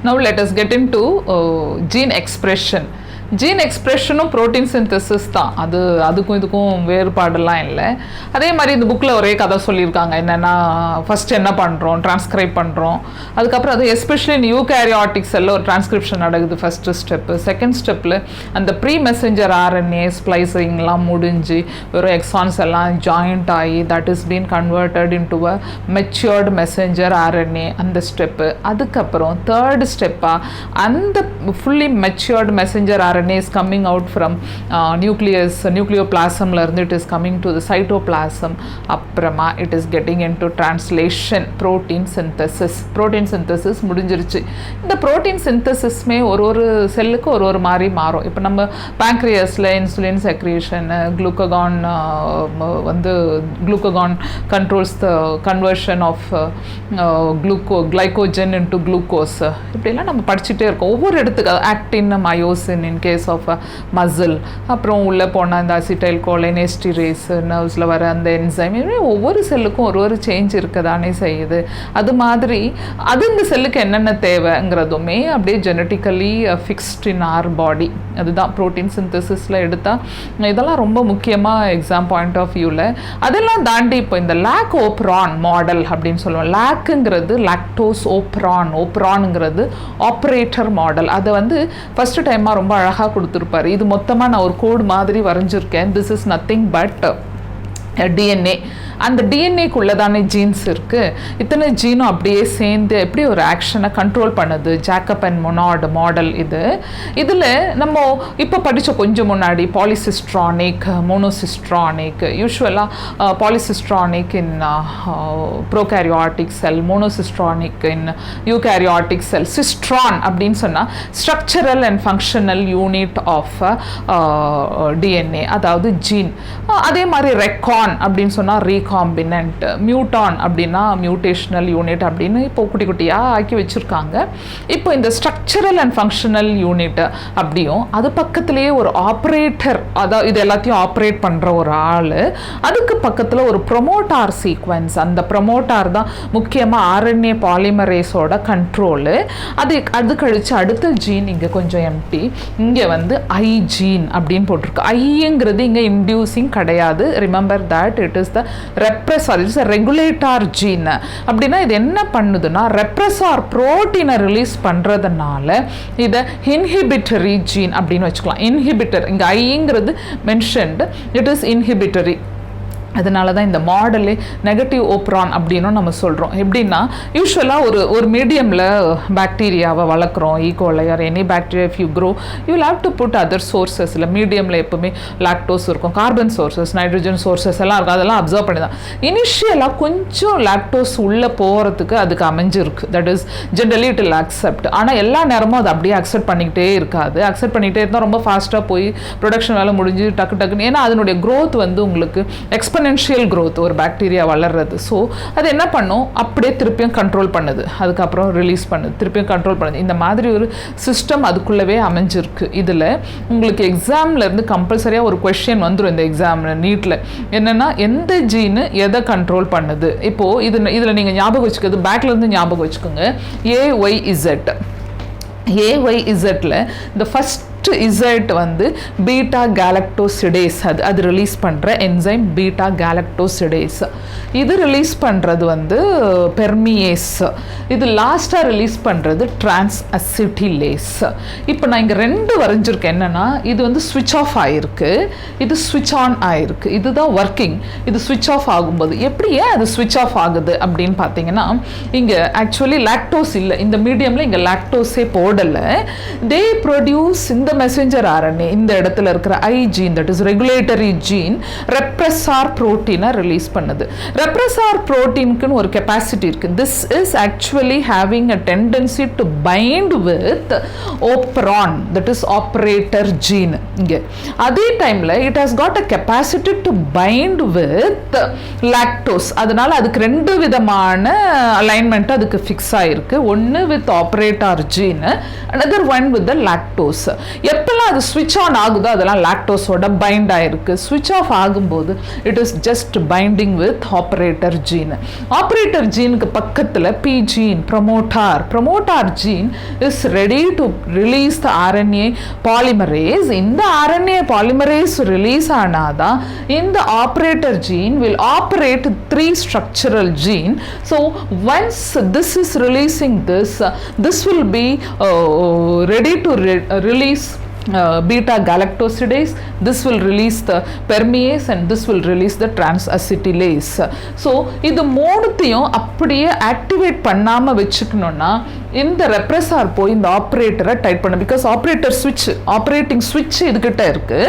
Now let us get into gene expression. Gene எக்ஸ்பிரஷனும் ப்ரோட்டீன் சிந்தசிஸ் தான். அதுக்கும் இதுக்கும் வேறுபாடெல்லாம் இல்லை. அதே மாதிரி இந்த புக்கில் ஒரே கதை சொல்லியிருக்காங்க. என்னென்னா ஃபஸ்ட் என்ன பண்ணுறோம், டிரான்ஸ்கிரைப் பண்ணுறோம். அதுக்கப்புறம் அது எஸ்பெஷலி இந்த யூகேரியாட்டிக் செல்லில் ஒரு டிரான்ஸ்கிரிப்ஷன் நடக்குது ஃபஸ்ட்டு ஸ்டெப்பு. செகண்ட் ஸ்டெப்பில் அந்த ப்ரீ மெசஞ்சர் RNA ஸ்ப்ளைசிங்லாம் முடிஞ்சு வெறும் எக்ஸான்ஸ் எல்லாம் ஜாயிண்ட் ஆகி that is been converted into a matured messenger RNA, அந்த ஸ்டெப்பு. அதுக்கப்புறம் தேர்ட் ஸ்டெப்பாக அந்த fully matured messenger RNA is coming out from nucleus, nucleoplasmல இருந்து it is coming to the cytoplasm. அப்புறமா it is getting into translation, protein synthesis முடிஞ்சிருச்சு. இந்த protein synthesisமே ஒரு செல்லுக்கு ஒரு மாதிரி மாறும். இப்போ நம்ம pancreasல insulin secretion, glucagon glucagon controls the conversion of glycogen into glucose. இப்படிலாம் நம்ம படிச்சுட்டே இருக்கோம். ஒவ்வொரு இடத்துக்கு actin, myosin in case of muscle, அப்புறம் உள்ளே போனால் இந்த அசிட்டைல் கோலைன், எஸ்டிரேஸ், நர்வ்ஸில் வர அந்த என்சைம், ஒவ்வொரு செல்லுக்கும் ஒரு சேஞ்ச் இருக்கதானே செய்யுது. அது மாதிரி அது இந்த செல்லுக்கு என்னென்ன தேவைங்கிறதுமே அப்படியே ஜெனட்டிக்கலி ஃபிக்ஸ்ட் இன் ஆர் பாடி. அதுதான் ப்ரோட்டீன் சிந்தசிஸில் எடுத்தால் இதெல்லாம் ரொம்ப முக்கியமாக எக்ஸாம் பாயிண்ட் ஆஃப் வியூவில். அதெல்லாம் தாண்டி இப்போ இந்த லேக் ஓப்ரான் மாடல் அப்படின்னு சொல்லுவோம். லேக்குங்கிறது லாக்டோஸ் ஓப்ரான்ங்கிறது ஆப்ரேட்டர் மாடல். அதை ஃபஸ்ட்டு டைமாக ரொம்ப அழகாக கொடுத்துருப்பாரு. இது மொத்தமாக நான் ஒரு கோடு மாதிரி வரைஞ்சிருக்கேன். This is nothing but DNA. அந்த டிஎன்ஏக்குள்ளே தானே ஜீன்ஸ் இருக்குது. இத்தனை ஜீனும் அப்படியே சேர்ந்து எப்படி ஒரு ஆக்ஷனை கண்ட்ரோல் பண்ணுது. ஜாக்கப் அண்ட் மொனாட் மாடல் இதில் நம்ம இப்போ படித்த கொஞ்சம் முன்னாடி பாலிசிஸ்ட்ரானிக், மோனோசிஸ்ட்ரானிக், யூஸ்வலாக polycistronic in prokaryotic cell, monocistronic in eukaryotic cell. Cistron அப்படின்னு சொன்னால் structural and functional unit of DNA, அதாவது ஜீன். அதே மாதிரி ரெக்கான் அப்படின்னு சொன்னால் ரீகாம்பினன்ட், மியூட்டான் அப்படின்னா மியூட்டேஷனல் யூனிட் அப்படின்னு இப்போ குட்டி குட்டியாக ஆக்கி வச்சுருக்காங்க. இப்போ இந்த ஸ்ட்ரக்சரல் அண்ட் ஃபங்க்ஷனல் யூனிட் அப்படியும் அது பக்கத்துலேயே ஒரு ஆப்ரேட்டர், அதாவது இது எல்லாத்தையும் ஆப்ரேட் பண்ணுற ஒரு ஆள், அதுக்கு பக்கத்தில் ஒரு ப்ரொமோட்டார் சீக்வன்ஸ். அந்த ப்ரொமோட்டார் தான் முக்கியமாக RNA பாலிமரேஸோட கண்ட்ரோலு. அது கழித்து அடுத்த ஜீன் இங்கே கொஞ்சம் எம்டி, இங்கே ஐ ஜீன் அப்படின்னு போட்டிருக்கு. ஐங்கிறது இங்கே இன்டியூசிங் கிடையாது. Remember that it is the repressor, it's a regulator gene. அப்படின்னா இது என்ன பண்ணுதுன்னா ரெப்ரஸார் புரோட்டீனை ரிலீஸ் பண்ணுறதுனால இதை இன்ஹிபிட்டரி ஜீன் அப்படின்னு வச்சுக்கலாம். இன்ஹிபிட்டர் இங்கே ஐங்கிறது மென்ஷன்டு, இட் இஸ் இன்ஹிபிட்டரி. அதனால தான் இந்த மாடலே நெகட்டிவ் ஓப்ரான் அப்படின்னும் நம்ம சொல்கிறோம். எப்படின்னா யூஸ்வலாக ஒரு மீடியமில் பாக்டீரியாவை வளர்க்குறோம், E coli or any bacteria. If you grow you will have to put other சோர்சஸில். மீடியமில் எப்போவுமே லாக்டோஸ் இருக்கும், கார்பன் சோர்சஸ், நைட்ரஜன் சோர்சஸ் எல்லாம் இருக்கும். அதெல்லாம் அப்சர்வ் பண்ணி தான் இனிஷியலாக கொஞ்சம் லாக்டோஸ் உள்ளே போகிறதுக்கு அதுக்கு அமைஞ்சிருக்கு. That is generally it will accept. ஆனால் எல்லா நேரமும் அது அப்படியே அக்செப்ட் பண்ணிக்கிட்டே இருக்காது. அக்செப்ட் பண்ணிக்கிட்டே இருந்தால் ரொம்ப ஃபாஸ்ட்டாக போய் ப்ரொடக்ஷன் வேலை முடிஞ்சு டக்குன்னு, ஏன்னா அதனுடைய க்ரோத் உங்களுக்கு எக்ஸ்பெனன்ஷியல் growth ஒரு பாக்டீரியா வளர்றது. ஸோ அது என்ன பண்ணும், அப்படியே திருப்பியும் கண்ட்ரோல் பண்ணுது, அதுக்கப்புறம் ரிலீஸ் பண்ணுது, திருப்பியும் கண்ட்ரோல் பண்ணுது. இந்த மாதிரி ஒரு சிஸ்டம் அதுக்குள்ளவே அமைஞ்சிருக்கு. இதில் உங்களுக்கு எக்ஸாம்லேருந்து கம்பல்சரியாக ஒரு கொஸ்டின் வந்துடும் இந்த எக்ஸாமில், நீட்டில். என்னென்னா எந்த ஜீனு எதை கண்ட்ரோல் பண்ணுது. இப்போது இதில் நீங்கள் ஞாபகம் வச்சுக்கிறது, பேக்லேருந்து ஞாபகம் வச்சுக்கோங்க. AYZ இந்த ஃபஸ்ட் இசட் பீட்டா கேலக்டோசிடேஸ், அது ரிலீஸ் பண்ணுற என்சைம் பீட்டா கேலக்டோசிடேஸ். இது ரிலீஸ் பண்ணுறது பெர்மியேஸ். இது லாஸ்ட்டாக ரிலீஸ் பண்ணுறது டிரான்ஸ் அசிட்டிலேஸ். இப்போ நான் இங்கே 2 வரைஞ்சிருக்கேன். என்னென்னா இது ஸ்விட்ச் ஆஃப் ஆகிருக்கு, இது ஸ்விட்ச் ஆன் ஆகிருக்கு. இதுதான் ஒர்க்கிங். இது ஸ்விட்ச் ஆஃப் ஆகும்போது எப்படியே அது ஸ்விட்ச் ஆஃப் ஆகுது அப்படின்னு பார்த்தீங்கன்னா, இங்கே ஆக்சுவலி லாக்டோஸ் இல்லை, இந்த மீடியமில் இங்கே லாக்டோஸே போடலை. தே ப்ரொடியூஸ் இந்த மெசஞ்சர் RNA, இந்த இடத்துல இருக்கிற I gene, that is regulatory gene, repressor புரோட்டீனை ரிலீஸ் பண்ணுது. ரெப்ரஸார் புரோட்டீனுக்குன்னு ஒரு கெப்பாசிட்டி இருக்கு. This is actually having a tendency to bind with operon, that is operator gene. இங்கே அதே டைம்ல it has got a capacity to bind with lactose. அதனால அதுக்கு 2 விதமான அலைன்மெண்ட் அதுக்கு ஃபிக்ஸ் ஆயிருக்கு. ஒன்று with operator gene, another one with the lactose. எப்பெல்லாம் அது ஸ்விட்ச் ஆன் ஆகுதோ அதெல்லாம் லாக்டோஸோட பைண்ட் ஆயிருக்கு. ஸ்விட்ச் ஆஃப் ஆகும்போது it is just binding with operator gene. Operator ஜீனுக்கு பக்கத்தில் B gene, promoter gene is ready to release the RNA polymerase. இந்த RNA பாலிமரேஸ் ரிலீஸ் ஆனாதான் இந்த operator gene will operate 3 structural gene. So once this is releasing this will be ready to release beta galactosidase, this will release the permease and this will release the transacetylase. So இது மூணுத்தையும் அப்படியே activate பண்ணாம வச்சுக்கணும்னா இந்த repressor போய் இந்த ஆப்ரேட்டரை tight பண்ண, because operating ஸ்விட்ச் இதுகிட்ட இருக்கு.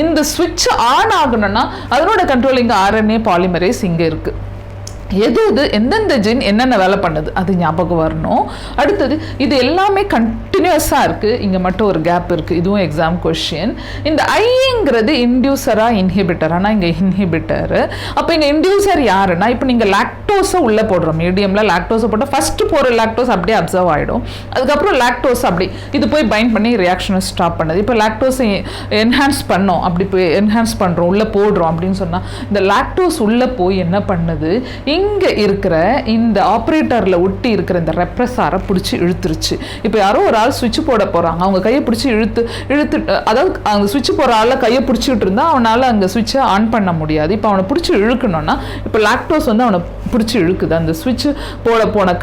இந்த ஸ்விட்ச் ஆன் ஆகணும்னா அதனோட கண்ட்ரோலிங் RNA பாலிமரேஸ் இங்க இருக்கு. எந்தெந்த ஜீன் என்னென்ன வேலை பண்ணுது அது ஞாபகம் வரணும். அடுத்தது இது எல்லாமே கண்டினியூஸாக இருக்குது, இங்கே மட்டும் ஒரு கேப் இருக்குது. இதுவும் எக்ஸாம் கொஷின். இந்த ஐங்கிறது இன்டியூசரா இன்ஹிபிட்டர், ஆனால் இங்கே இன்ஹிபிட்டர். அப்போ இங்கே இன்டியூசர் யாருன்னா, இப்போ நீங்கள் லாக்டோஸை உள்ளே போடுறோம், மீடியமில் லாக்டோஸை போட்டால் ஃபஸ்ட்டு போகிற லாக்டோஸ் அப்படியே அப்சர்வ் ஆகிடும். அதுக்கப்புறம் லாக்டோஸ் அப்படி இது போய் பைண்ட் பண்ணி ரியாக்ஷனை ஸ்டாப் பண்ணுது. இப்போ லாக்டோஸை என்ஹான்ஸ் பண்ணோம், அப்படி போய் என்ஹான்ஸ் பண்ணுறோம், உள்ளே போடுறோம் அப்படின்னு சொன்னால் இந்த லாக்டோஸ் உள்ளே போய் என்ன பண்ணுது, இங்கே இருக்கிற இந்த ஆப்ரேட்டரில் ஒட்டி இருக்கிற இந்த ரெப்ரஸாரை பிடிச்சி இழுத்துருச்சு. இப்போ யாரோ ஒரு ஆள் சுவிட்ச் போட போகிறாங்க, அவங்க கையை பிடிச்சி இழுத்து அதாவது அவங்க சுவிட்ச் போகிற ஆளில் கையை பிடிச்சிட்டு இருந்தால் அவனால் அங்கே சுவிட்சை ஆன் பண்ண முடியாது. இப்போ அவனை பிடிச்சி இழுக்கணும்னா இப்போ லாக்டோஸ் வந்து அவனை பிடிச்சி இழுக்குது. அந்த சுவிட்ச் போன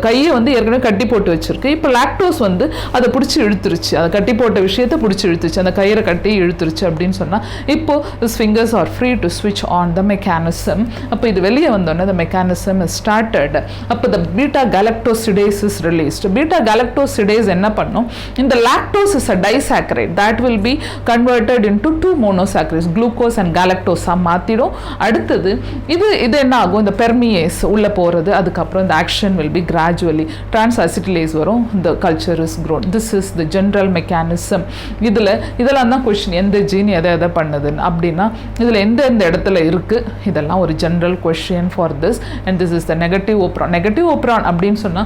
கையை வந்து ஏற்கனவே கட்டி போட்டு வச்சிருக்கு. இப்போ லாக்டோஸ் வந்து அதை பிடிச்சி இழுத்துருச்சு, அதை கட்டி போட்ட விஷயத்தை பிடிச்சி இழுத்துருச்சு, அந்த கயிறை கட்டி இழுத்துருச்சு அப்படின்னு சொன்னால் இப்போ this fingers R free to ஸ்விட்ச் ஆன் த மெக்கானிசம். அப்போ இது வெளியே வந்தோடனே the mechanism is started. அப்போ the beta galactosidase is released. Beta galactosidase என்ன பண்ணும், இந்த lactose is a disaccharide that will be converted into 2 monosaccharides, glucose and galactose மாத்திடும். அடுத்தது இது என்ன ஆகும், இந்த permease உள்ள போறது, அதுக்கப்புறம் இந்த action will be gradually transacetylase வரும், the culture is grown. This is the general mechanism. இதெல்லாம் தான் கொஸ்டின், எந்த ஜீன் எதை பண்ணுதுன்னு. அப்படின்னா இதில் எந்த இடத்துல இருக்கு, இதெல்லாம் ஒரு general question for this, and this is the negative operon அப்படின்னு சொன்னா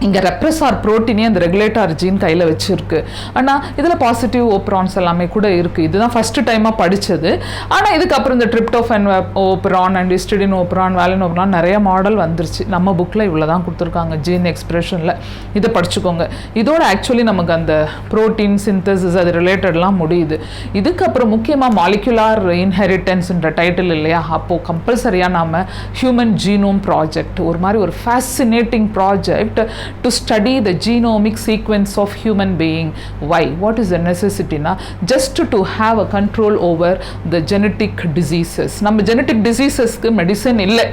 இங்கே ரெப்ரஸார் ப்ரோட்டீனே அந்த ரெகுலேட்டார் ஜீன் கையில் வச்சுருக்கு. ஆனால் இதில் பாசிட்டிவ் ஓப்ரான்ஸ் எல்லாமே கூட இருக்குது. இதுதான் ஃபஸ்ட்டு டைமாக படித்தது. ஆனால் இதுக்கப்புறம் இந்த tryptophan operon and histidine operon, valine operon நிறைய மாடல் வந்துருச்சு. நம்ம புக்கில் இவ்வளோ தான் கொடுத்துருக்காங்க ஜீன் எக்ஸ்பிரஷனில். இதை படிச்சுக்கோங்க. இதோட ஆக்சுவலி நமக்கு அந்த ப்ரோட்டீன் சிந்தசிஸ் அது ரிலேட்டட்லாம் முடியுது. இதுக்கப்புறம் முக்கியமாக மாலிகுலார் இன்ஹெரிட்டன்ஸ்ன்ற டைட்டில் இல்லையா, அப்போது கம்பல்சரியாக நாம் ஹியூமன் ஜீனோம் ப்ராஜெக்ட், ஒரு மாதிரி ஒரு fascinating project to study the genomic sequence of human being. Why? What is the necessity na? Just to have a control over the genetic diseases. நம்ம genetic diseasesக்கு மெடிசன் இல்லை.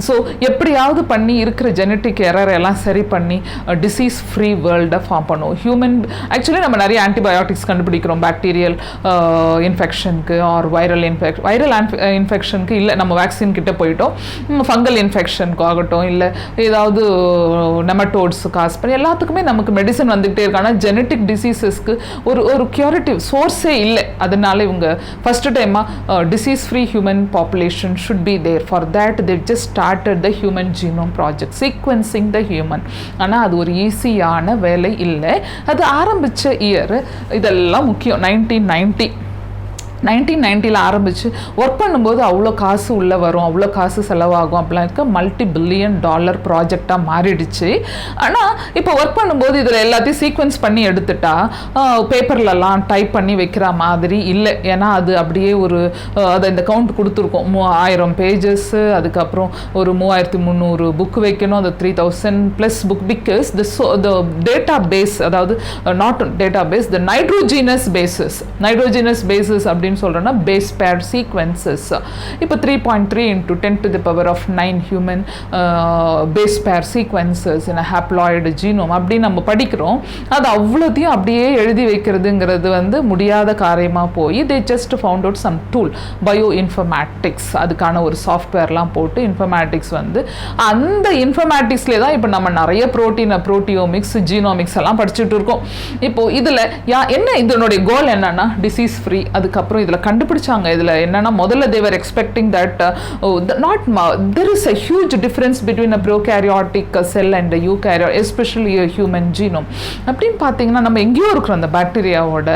So எப்படியாவது பண்ணி இருக்கிற genetic error எல்லாம் சரி பண்ணி டிசீஸ் ஃப்ரீ வேர்ல்டை ஃபார்ம் பண்ணுவோம். Human actually நம்ம நிறைய ஆன்டிபயோட்டிக்ஸ் கண்டுபிடிக்கிறோம் பேக்டீரியல் இன்ஃபெக்ஷனுக்கு ஆர் வைரல் இன்ஃபெக்ஷனுக்கு. இல்லை நம்ம வேக்சின் கிட்ட போயிட்டோம், ஃபங்கல் இன்ஃபெக்ஷனுக்கு ஆகட்டும், இல்லை ஏதாவது நெமட்டோட்ஸ் காஸ் பண்ணி எல்லாத்துக்குமே நமக்கு மெடிசன் வந்துகிட்டே இருக்கு. ஆனால் ஜெனட்டிக் டிசீசஸ்க்கு ஒரு கியூரேட்டிவ் சோர்ஸே இல்லை. அதனால இவங்க ஃபர்ஸ்ட் டைமாக disease free human population should be there. For that they just started the human genome project, sequencing the human. ஆனால் அது ஒரு ஈஸியான வேலை இல்லை. அது ஆரம்பித்த இயர் இதெல்லாம் முக்கியம், 1990 ஆரம்பித்து ஒர்க் பண்ணும்போது அவ்வளோ காசு உள்ளே வரும், அவ்வளோ காசு செலவாகும், அப்படிலாம் இருக்க $multi-billion ப்ராஜெக்டாக மாறிடுச்சு. ஆனால் இப்போ ஒர்க் பண்ணும்போது இதில் எல்லாத்தையும் சீக்வென்ஸ் பண்ணி எடுத்துட்டா பேப்பர்லலாம் டைப் பண்ணி வைக்கிற மாதிரி இல்லை. ஏன்னா அது அப்படியே அதை இந்த கவுண்ட் கொடுத்துருக்கோம், 1000 பேஜஸ்ஸு, அதுக்கப்புறம் ஒரு 3300 புக் வைக்கணும், அந்த 3000+ book. Because the data base, அதாவது not data base, the nitrogenous bases அப்படின்னு சொல்றோம்னா பேஸ் பேர் சீக்வென்சஸ். இப்போ 3.3 × 10⁹ human base pair sequences in haploid genome அப்படி நம்ம படிக்கிறோம். அது அவ்வளோத்தையும் அப்படியே எழுதி வைக்கிறதுங்கிறது வந்து முடியாத காரியமாக போய் they just found out some tool, bioinformatics. அதுக்கான ஒரு சாஃப்ட்வேர்லாம் போட்டு இன்ஃபர்மேட்டிக்ஸ் வந்து அந்த இன்ஃபர்மேட்டிக்ஸ்லேயே தான் இப்போ நம்ம நிறைய ப்ரோட்டியோமிக்ஸ் ஜீனோமிக்ஸ் எல்லாம் படிச்சுட்டு இருக்கோம். இப்போ இதில் என்ன இதனுடைய கோல் என்னன்னா டிசீஸ் ஃப்ரீ, அதுக்கப்புறம் இதில் கண்டுபிடிச்சாங்க. இதில் என்னன்னா முதல்ல they were expecting that not there is a huge difference between a prokaryotic cell and eukaryote, especially human genome அப்படின்னு பார்த்தீங்கன்னா நம்ம எங்கேயோ இருக்கிறோம் அந்த பாக்டீரியாவோட.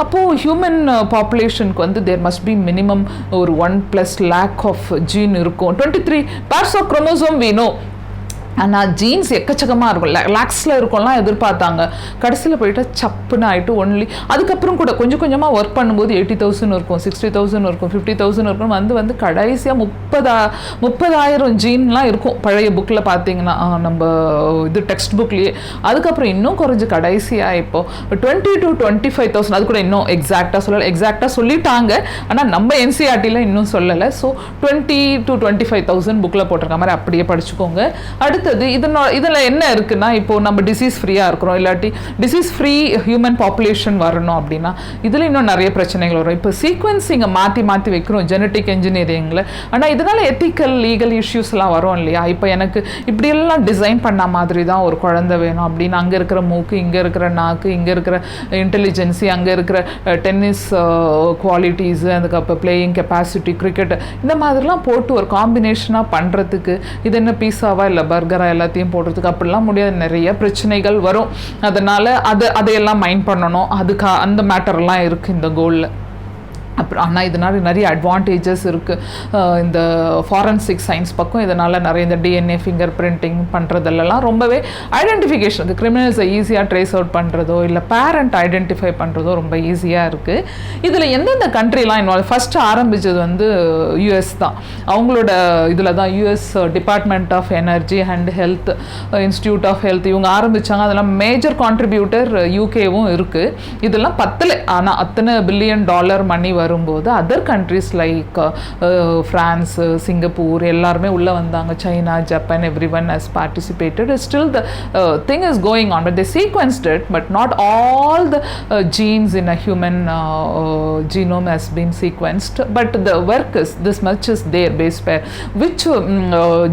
அப்போது ஹியூமன் பாப்புலேஷனுக்கு வந்து தேர் மஸ்ட் பி மினிமம் ஒரு 1+ lakh ஆஃப் ஜீன் இருக்கும். 23 pairs of chromosome we know. ஆனால் ஜீன்ஸ் எக்கச்சக்கமாக இருக்கும், லேக்ஸில் இருக்கும்லாம் எதிர்பார்த்தாங்க. கடைசியில் போயிட்டு சப்புன்னு ஆகிட்டு ஒன்லி அதுக்கப்புறம் கூட கொஞ்சம் கொஞ்சமாக ஒர்க் பண்ணும்போது 80,000 இருக்கும், 60,000 இருக்கும், 50,000 இருக்கும், வந்து கடைசியாக 30,000 ஜீன்லாம் இருக்கும் பழைய புக்கில் பார்த்தீங்கன்னா, நம்ம இது டெக்ஸ்ட் புக்லேயே. அதுக்கப்புறம் இன்னும் குறைஞ்சி கடைசியாக இப்போது 20 to 25,000. அது கூட இன்னும் எக்ஸாக்டாக சொல்லலை, எக்ஸாக்டாக சொல்லிட்டாங்க ஆனால் நம்ம என்சிஆர்டியில் இன்னும் சொல்லலை. ஸோ 20 to 25,000 புக்கில் போட்டிருக்க மாதிரி அப்படியே படிச்சுக்கோங்க. அடுத்தது இதில் என்ன இருக்குன்னா, இப்போ நம்ம டிசீஸ் ஃப்ரீயாக இருக்கிறோம், இல்லாட்டி டிசீஸ் ஃப்ரீ ஹியூமன் பாப்புலேஷன் வரணும் அப்படின்னா இதில் இன்னும் நிறைய பிரச்சனைகள் வரும். இப்போ சீக்வன்ஸிங்கை மாற்றி வைக்கிறோம் ஜெனட்டிக் இன்ஜினியரிங்கில். ஆனால் இதனால் எத்திக்கல் லீகல் இஷ்யூஸ்லாம் வரும் இல்லையா? இப்போ எனக்கு இப்படியெல்லாம் டிசைன் பண்ண மாதிரி தான் ஒரு குழந்தை வேணும் அப்படின்னு அங்கே இருக்கிற மூக்கு, இங்கே இருக்கிற நாக்கு, இங்கே இருக்கிற இன்டெலிஜென்சி, அங்கே இருக்கிற டென்னிஸ் குவாலிட்டிஸு, அதுக்கப்புறம் பிளேயிங் கெப்பாசிட்டி, கிரிக்கெட், இந்த மாதிரிலாம் போட்டு ஒரு காம்பினேஷனாக பண்ணுறதுக்கு இது என்ன பீஸாவா இல்லை பர்கர் எல்லாத்தையும் போடுறதுக்கு அப்படிலாம் முடியாது, நிறைய பிரச்சனைகள் வரும். அதனால் அதையெல்லாம் மைண்ட் பண்ணணும். அதுக்கு அந்த மேட்டர்லாம் இருக்குது இந்த கோலில். அப்புறம் ஆனால் இதனால் நிறைய அட்வான்டேஜஸ் இருக்குது. இந்த ஃபாரன்சிக் சயின்ஸ் பக்கம் இதனால் நிறைய இந்த டிஎன்ஏ ஃபிங்கர் பிரிண்டிங் பண்ணுறதுலாம் ரொம்பவே ஐடென்டிஃபிகேஷனுக்கு கிரிமினல்ஸை ஈஸியாக ட்ரேஸ் அவுட் பண்ணுறதோ இல்லை பேரண்ட் ஐடென்டிஃபை பண்ணுறதோ ரொம்ப ஈஸியாக இருக்குது. இதில் எந்தெந்த கண்ட்ரிலாம் இன்வால்வ் ஃபஸ்ட்டு ஆரம்பித்தது வந்து யூஎஸ் தான். அவங்களோட இதில் தான் US department of energy and health, institute of health இவங்க ஆரம்பித்தாங்க. அதெல்லாம் மேஜர் கான்ட்ரிபியூட்டர் யூகேவும் இருக்குது. இதெல்லாம் 10 ஆனால் அத்தனை $1 பில்லியன் மணி வரும்போது other countries like France, Singapore எல்லாருமே உள்ளே வந்தாங்க. China, Japan, everyone has participated. Still the thing is going on, but they sequenced it, but not all the genes in a human genome has been sequenced. But the work is this much is there, base pair which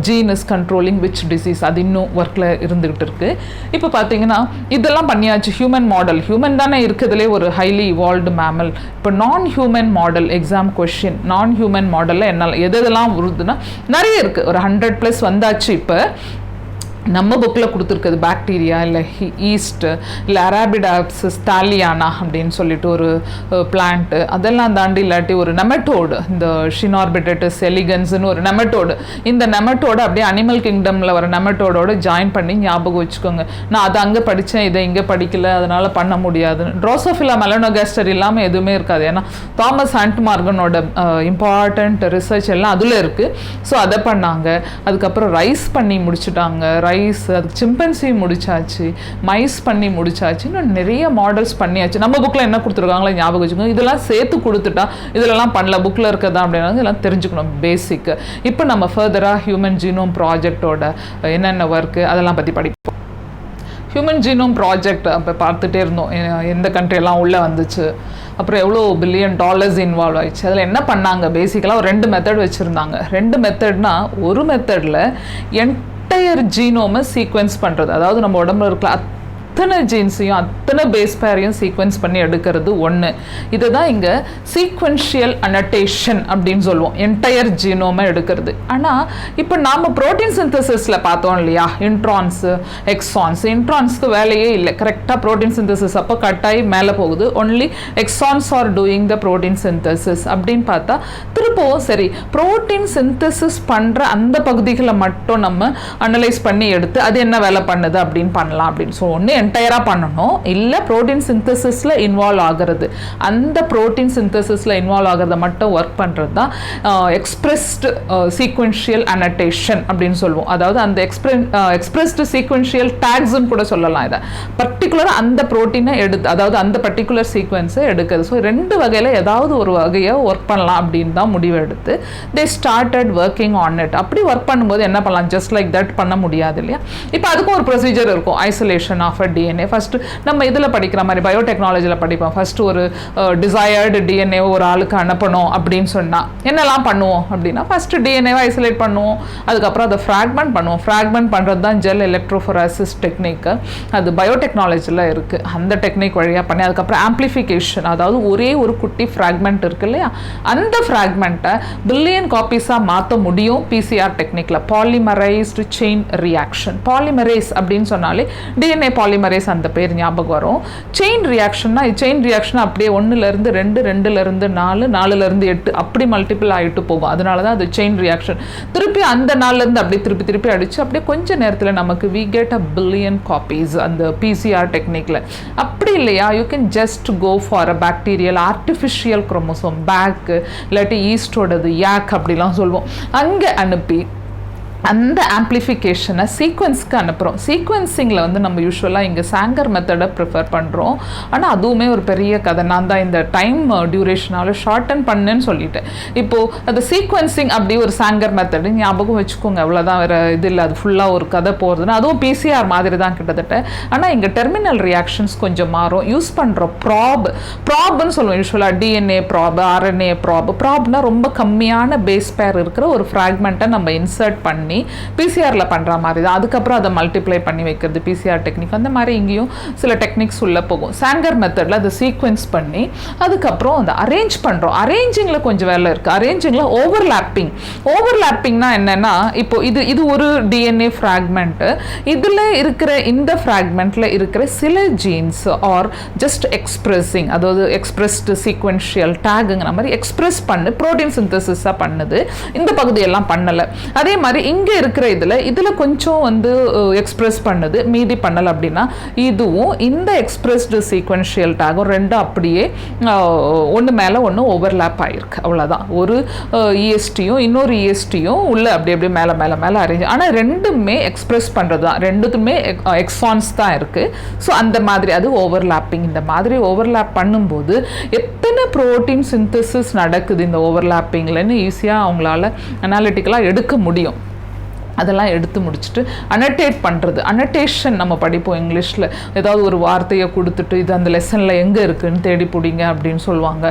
gene is controlling which disease, அது இன்னும் ஒர்க்கில் இருந்துகிட்டு இருக்கு. இப்போ பார்த்தீங்கன்னா இதெல்லாம் பண்ணியாச்சு. Human model, human தானே இருக்கிறதுலே ஒரு ஹைலி இவால்வ்டு மேமல். இப்போ நான் ஹியூமன் மாடல் எக்ஸாம் கொஷின், நான் ஹியூமன் மாடலில் எதெல்லாம் வருதுன்னா நிறைய இருக்குது, ஒரு 100+ வந்தாச்சு. இப்போ நம்ம புக்கில் கொடுத்துருக்குது பாக்டீரியா இல்லை ஈஸ்ட் இல்லை அரபிடாப்சிஸ் தாலியானா அப்படின்னு சொல்லிட்டு ஒரு பிளான்ட்டு, அதெல்லாம் தாண்டி இல்லாட்டி ஒரு நெமட்டோடு, இந்த ஷினார்பிடேட்டஸ் எலிகன்ஸ்னு ஒரு நெமட்டோடு. இந்த நெமட்டோடு அப்படியே அனிமல் கிங்டமில் வர நெமட்டோடோட ஜாயின் பண்ணி ஞாபகம் வச்சுக்கோங்க. நான் அதை அங்கே படித்தேன், இதை இங்கே படிக்கல, அதனால் பண்ண முடியாதுன்னு. ட்ரோசோஃபிலா மெலனோகாஸ்டர் இல்லாமல் எதுவுமே இருக்காது. ஏன்னா தாமஸ் ஹண்ட் மார்கனோட இம்பார்ட்டண்ட் ரிசர்ச் எல்லாம் அதில் இருக்குது. ஸோ அதை பண்ணாங்க. அதுக்கப்புறம் ரைஸ் பண்ணி முடிச்சுட்டாங்க. ரைஸ், அதுக்கு சிம்பன்சி முடிச்சாச்சு, மைஸ் பண்ணி முடிச்சாச்சு, இன்னும் நிறைய மாடல்ஸ் பண்ணியாச்சு. நம்ம புக்கில் என்ன கொடுத்துருக்காங்களோ ஞாபகம் வச்சுக்கோங்க. இதெல்லாம் சேர்த்து கொடுத்துட்டா இதெல்லாம் பண்ணல, புக்கில் இருக்கிறதா அப்படின்னா இதெல்லாம் தெரிஞ்சுக்கணும் பேசிக். இப்போ நம்ம ஃபர்தராக ஹியூமன் ஜீனோம் ப்ராஜெக்டோட என்னென்ன ஒர்க்கு அதெல்லாம் பற்றி படிப்போம். ஹியூமன் ஜீனோம் ப்ராஜெக்ட் அப்போ பார்த்துட்டே இருந்தோம், எந்த கண்ட்ரியெல்லாம் உள்ளே வந்துச்சு, அப்புறம் எவ்வளோ $1 பில்லியன் இன்வால்வ் ஆயிடுச்சு. அதில் என்ன பண்ணாங்க, பேசிக்கலாக ஒரு 2 மெத்தட் வச்சுருந்தாங்க. 2 மெத்தட்னா, ஒரு மெத்தடில் என்டையர் ஜீனோமை சீக்வென்ஸ் பண்ணுறது, அதாவது நம்ம உடம்புல இருக்கிற அத்தனை ஜீன்ஸையும் அத்தனை பேஸ் பேரையும் சீக்வென்ஸ் பண்ணி எடுக்கிறது ஒன்று. இதை தான் இங்கே சீக்வென்ஷியல் அனடேஷன் அப்படின்னு சொல்லுவோம், என்டையர் ஜீனோமை எடுக்கிறது. ஆனால் இப்போ நாம் ப்ரோட்டீன் சிந்தசிஸில் பார்த்தோம் இல்லையா, இன்ட்ரான்ஸு, எக்ஸான்ஸ். இன்ட்ரான்ஸ்க்கு வேலையே இல்லை, கரெக்டாக ப்ரோட்டீன் சிந்தசிஸ் அப்போ கட்டாயி மேலே போகுது. Only exons are doing the protein synthesis அப்படின்னு பார்த்தா திருப்பவும் சரி ப்ரோட்டீன் சிந்தசிஸ் பண்ணுற அந்த பகுதிகளை மட்டும் நம்ம அனலைஸ் பண்ணி எடுத்து அது என்ன வேலை பண்ணுது அப்படின்னு பண்ணலாம் அப்படின்னு. ஸோ ஒன்று என்டையராக பண்ணணும், இல்லை ப்ரோட்டீன் சிந்தசிஸில் இன்வால்வ் ஆகிறது, அந்த ப்ரோட்டீன் சிந்தசிஸில் இன்வால்வ் ஆகிறத மட்டும் ஒர்க் பண்ணுறது தான் எக்ஸ்பிரஸ்டு சீக்வென்ஷியல் அனடேஷன் அப்படின்னு சொல்லுவோம். அதாவது அந்த எக்ஸ்பிரஸ்டு சீக்வென்ஷியல் டேக்ஸ்ன்னு கூட சொல்லலாம். இதை பர்டிகுலராக அந்த ப்ரோட்டீனை எடுத்து, அதாவது அந்த பர்டிகுலர் சீக்வென்ஸை எடுக்கிறது. ஸோ 2 வகையில் ஏதாவது ஒரு வகையை ஒர்க் பண்ணலாம் அப்படின்னு தான் முடிவு எடுத்து they started working on it. அப்படி ஒர்க் பண்ணும்போது என்ன பண்ணலாம், ஜஸ்ட் லைக் தட் பண்ண முடியாது இல்லையா. இப்போ அதுக்கும் ஒரு ப்ரொசீஜர் இருக்கும், isolation of a DNA. First நம்ம இதில் படிக்கிற மாதிரி பயோடெக்னாலஜியில் படிப்போம். ஃபர்ஸ்ட் ஒரு டிசையர்டு டிஎன்ஏ ஒரு ஆளுக்கு அனுப்பணும் அப்படின்னு சொன்னால் என்னெல்லாம் பண்ணுவோம் அப்படின்னா, ஃபர்ஸ்ட் டிஎன்ஏவை ஐசோலேட் பண்ணுவோம், அதுக்கப்புறம் அதை ஃப்ராக்மெண்ட் பண்ணுவோம். ஃப்ராக்மெண்ட் பண்ணுறது தான் ஜெல் எலக்ட்ரோஃபோரேசிஸ் டெக்னிக்கு, அது பயோடெக்னாலஜியில் இருக்குது. அந்த டெக்னிக் வழியாக பண்ணி அதுக்கப்புறம் ஆம்ப்ளிஃபிகேஷன், அதாவது ஒரே ஒரு குட்டி ஃப்ராக்மெண்ட் இருக்கு இல்லையா, அந்த ஃப்ராக்மெண்ட்டை பில்லியன் காப்பீஸாக மாற்ற முடியும் பிசிஆர் டெக்னிக்கில். Polymerized chain reaction. பாலிமரேஸ் அப்படின்னு சொன்னாலே டிஎன்ஏ பாலிமரேஸ் அந்த பேர் ஞாபகம் வரும். செயின் ரியாக்ஷன்னா, செயின் ரியாக்ஷன் அப்படியே 1லேருந்து 2, 2லேருந்து 4, 4லேருந்து 8 அப்படி மல்டிபிள் ஆகிட்டு போகும். அதனால தான் அது செயின் ரியாக்ஷன். திருப்பி அந்த 4லேருந்து அப்படியே திருப்பி திருப்பி அடித்து அப்படியே கொஞ்ச நேரத்தில் நமக்கு we get a billion copies அந்த பிசிஆர் டெக்னிக்கில். அப்படி இல்லையா, you can just go for a bacterial artificial chromosome, BAC இல்லாட்டி ஈஸ்டோடது யாக் அப்படிலாம் சொல்லுவோம், அங்கே அனுப்பி அந்த ஆம்ப்ளிஃபிகேஷனை சீக்வன்ஸ்க்கு அனுப்புகிறோம். சீக்வன்சிங்கில் வந்து நம்ம யூஸ்வலாக இங்கே சாங்கர் மெத்தடை ப்ரிஃபர் பண்ணுறோம். ஆனால் அதுவுமே ஒரு பெரிய கதை. நான் தான் இந்த டைம் டியூரேஷனால் ஷார்டன் பண்ணுன்னு சொல்லிட்டேன். இப்போது அது சீக்வன்சிங் அப்படி ஒரு சாங்கர் மெத்தடு ஞாபகம் வச்சுக்கோங்க, அவ்வளோதான், வேறு இது இல்லை. அது ஃபுல்லாக ஒரு கதை போகிறதுனா அதுவும் பிசிஆர் மாதிரி தான் கிட்டத்தட்ட. ஆனால் இங்கே டெர்மினல் ரியாக்ஷன்ஸ் கொஞ்சம் மாறும். யூஸ் பண்ணுற ப்ராப்னு சொல்லுவோம் யூஸ்வலாக, டிஎன்ஏ ப்ராப், ஆர்என்ஏ ப்ராப்னா ரொம்ப கம்மியான பேஸ் பேர் இருக்கிற ஒரு ஃப்ராக்மெண்ட்டை நம்ம இன்சர்ட் பண்ணி பிசிஆரில் பண்ணுற மாதிரி தான். அதுக்கப்புறம் அதை மல்டிப்ளை பண்ணி வைக்கிறது பிசிஆர் டெக்னிக். அந்த மாதிரி இங்கேயும் சில டெக்னிக்ஸ் உள்ளே போகும். சாங்கர் மெத்தடில் அதை சீக்வென்ஸ் பண்ணி அதுக்கப்புறம் அதை அரேஞ்ச் பண்ணுறோம். அரேஞ்சிங்கில் கொஞ்சம் வேலை இருக்குது. அரேஞ்சிங்கில் ஓவர்லாப்பிங்னா என்னென்னா, இப்போ இது ஒரு டிஎன்ஏ ஃப்ராக்மெண்ட்டு, இதில் இருக்கிற இந்த ஃப்ராக்மெண்ட்டில் இருக்கிற சில ஜீன்ஸ் ஆர் ஜஸ்ட் எக்ஸ்பிரஸிங், அதாவது எக்ஸ்பிரஸ்டு சீக்வென்ஷியல் டேகுங்கிற மாதிரி எக்ஸ்பிரஸ் பண்ணு ப்ரோட்டீன் சிந்தசிஸாக பண்ணுது. இந்த பகுதியெல்லாம் பண்ணலை. அதே மாதிரி இங்கே இருக்கிற இதில் கொஞ்சம் வந்து எக்ஸ்பிரஸ் பண்ணுது, மீதி பண்ணலை. அப்படின்னா இதுவும் இந்த எக்ஸ்பிரஸ்டு சீக்வென்ஷியல் டேகும் ரெண்டும் அப்படியே ஒன்று மேலே ஒன்று ஓவர்லேப் ஆகிருக்கு, அவ்வளோதான். ஒரு இஎஸ்டியும் இன்னொரு இஎஸ்டியும் உள்ள அப்படி அப்படியே மேலே மேலே மேலே அரேஞ்ச், ஆனால் ரெண்டுமே எக்ஸ்பிரஸ் பண்ணுறது தான், ரெண்டுத்துமே எக்ஸான்ஸ் தான் இருக்குது. ஸோ அந்த மாதிரி அது ஓவர்லேப்பிங். இந்த மாதிரி ஓவர்லேப் பண்ணும்போது எத்தனை ப்ரோட்டீன் சிந்தசிஸ் நடக்குது இந்த ஓவர்லேப்பிங்லன்னு ஈஸியாக அவங்களால அனாலிட்டிக்கலாக எடுக்க முடியும். அதெல்லாம் எடுத்து முடிச்சுட்டு அனட்டேட் பண்ணுறது. அனட்டேஷன் நம்ம படிப்போம் இங்கிலீஷில். ஏதாவது ஒரு வார்த்தையை கொடுத்துட்டு இது அந்த லெசனில் எங்கே இருக்குதுன்னு தேடி பிடிங்க அப்படின்னு சொல்லுவாங்க,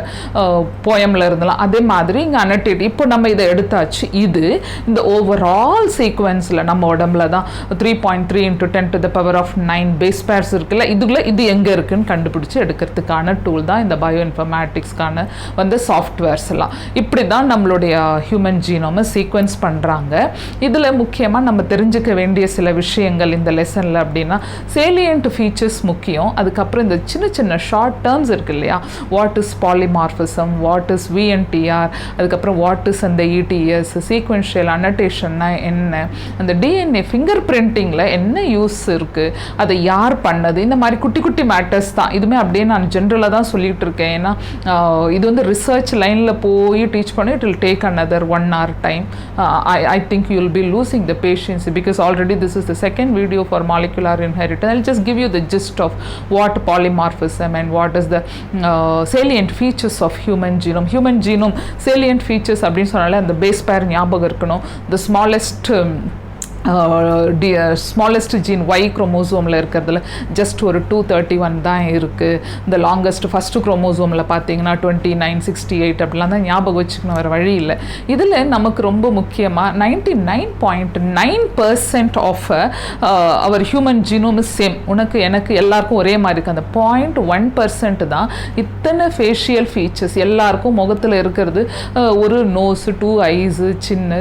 போயமில் இருந்தெல்லாம். அதே மாதிரி இங்கே அனட்டேட். இப்போ நம்ம இதை எடுத்தாச்சு. இது இந்த ஓவரால் சீக்வன்ஸில் நம்ம உடம்புல தான் 3.3 × 10⁻⁹ பேஸ் பேர்ஸ் இருக்குல்ல, இதுக்குள்ள இது எங்கே இருக்குதுன்னு கண்டுபிடிச்சி எடுக்கிறதுக்கான டூல் தான் இந்த பயோ இன்ஃபர்மேட்டிக்ஸ்க்கான வந்து சாஃப்ட்வேர்ஸ் எல்லாம். இப்படி தான் நம்மளுடைய ஹியூமன் ஜீனோமை சீக்வன்ஸ் பண்ணுறாங்க. இதில் முக்கியமாக நம்ம தெரிஞ்சுக்க வேண்டிய சில விஷயங்கள் இந்த லெசனில் அப்படின்னா, சேலியன்ட் ஃபீச்சர்ஸ் முக்கியம். அதுக்கப்புறம் இந்த சின்ன சின்ன ஷார்ட் டேர்ம்ஸ் இருக்கு இல்லையா, what is polymorphism, what is VNTR, அதுக்கப்புறம் வாட் இஸ் அந்த இடிஎஸ், சீக்வென்ஷியல் அனட்டேஷன்னா என்ன, அந்த டிஎன்ஏ ஃபிங்கர் பிரிண்டிங்கில் என்ன யூஸ் இருக்குது, அதை யார் பண்ணது, இந்த மாதிரி குட்டி குட்டி மேட்டர்ஸ் தான். இதுவுமே அப்படியே நான் ஜென்ரலாக தான் சொல்லிகிட்டு இருக்கேன். ஏன்னா இது வந்து ரிசர்ச் லைனில் போய் டீச் பண்ணி it will take another 1 hour time. I think you will be losing the patience because already this is the second video for molecular inheritance. I'll just give you the gist of what polymorphism and what is the salient features of human genome. Human genome salient features அப்படின்னு சொன்னாலே அந்த base பேர் ஞாபகம் இருக்கணும். The smallest gene Y குரோமோசோமில் இருக்கிறதுல just ஒரு 231 தான் இருக்குது. இந்த லாங்கஸ்ட் ஃபஸ்ட்டு குரோமோசோமில் பார்த்தீங்கன்னா 29, 68 அப்படிலாம் தான் ஞாபகம் வச்சுக்கணும், வேறு வழி இல்லை. இதில் நமக்கு ரொம்ப முக்கியமாக 99.9% of our human genome is same. உனக்கு எனக்கு எல்லாருக்கும் ஒரே மாதிரி இருக்குது. அந்த 0.1% தான் இத்தனை ஃபேஷியல் ஃபீச்சர்ஸ் எல்லாருக்கும் முகத்தில் இருக்கிறது. ஒரு நோஸ், 2 ஐஸு, சின்ன,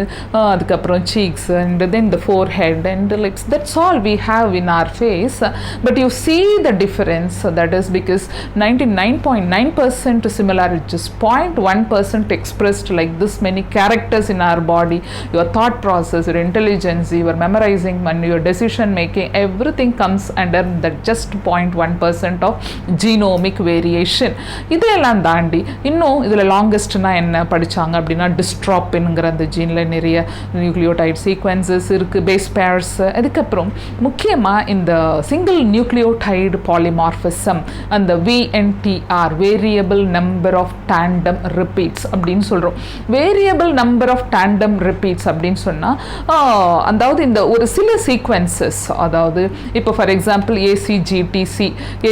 அதுக்கப்புறம் cheeks and then the forehead and lips. That's all we have in our face. But you see the difference. That is because 99.9% similarity, just 0.1% expressed like this many characters in our body. Your thought process, your intelligence, your memorizing, and your decision making, everything comes under that just 0.1% of genomic variation. இதெல்லாம் தாண்டி இன்னும் இதில் லாங்கஸ்ட்னா என்ன படித்தாங்க அப்படின்னா, டிஸ்ட்ராப்பின்ங்கிற அந்த ஜீனில் நிறைய nucleotide sequences இருக்குது. இருக்குது பேஸ் பேர்ஸ். அதுக்கப்புறம் முக்கியமாக இந்த சிங்கிள் நியூக்ளியோடைடு பாலிமார்பிசம், அந்த VNTR variable number of tandem repeats அப்படின்னு சொல்கிறோம். Variable number of tandem repeats அப்படின்னு சொன்னால் அதாவது இந்த ஒரு சில சீக்வன்சஸ், அதாவது இப்போ ஃபார் எக்ஸாம்பிள்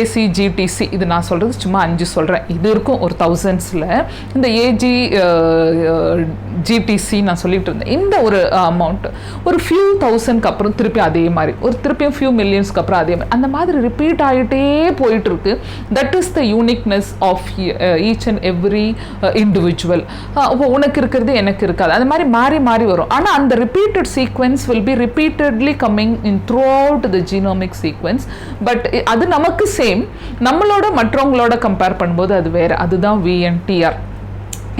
ACGTC இது நான் சொல்கிறது சும்மா 5 சொல்கிறேன், இது இருக்கும் ஒரு தௌசண்ட்ஸில். இந்த GTC நான் சொல்லிட்டு இருந்தேன். இந்த ஒரு அமௌண்ட் ஒரு ஃபியூ தௌசண்ட்க்கு அப்புறம் திருப்பி அதே மாதிரி திருப்பியும் ஃபியூ மில்லியன்ஸ்க்கு அப்புறம் அதே மாதிரி அந்த மாதிரி ரிப்பீட் ஆகிட்டே போயிட்டு இருக்கு. That is the uniqueness of each and every individual. உனக்கு இருக்கிறது எனக்கு இருக்காது, அந்த மாதிரி மாறி மாறி வரும். ஆனால் அந்த repeated sequence will be repeatedly coming in through out the genomic sequence. But அது நமக்கு சேம், நம்மளோட மற்றவங்களோட கம்பேர் பண்ணும்போது அது வேறு. அதுதான் VNTR.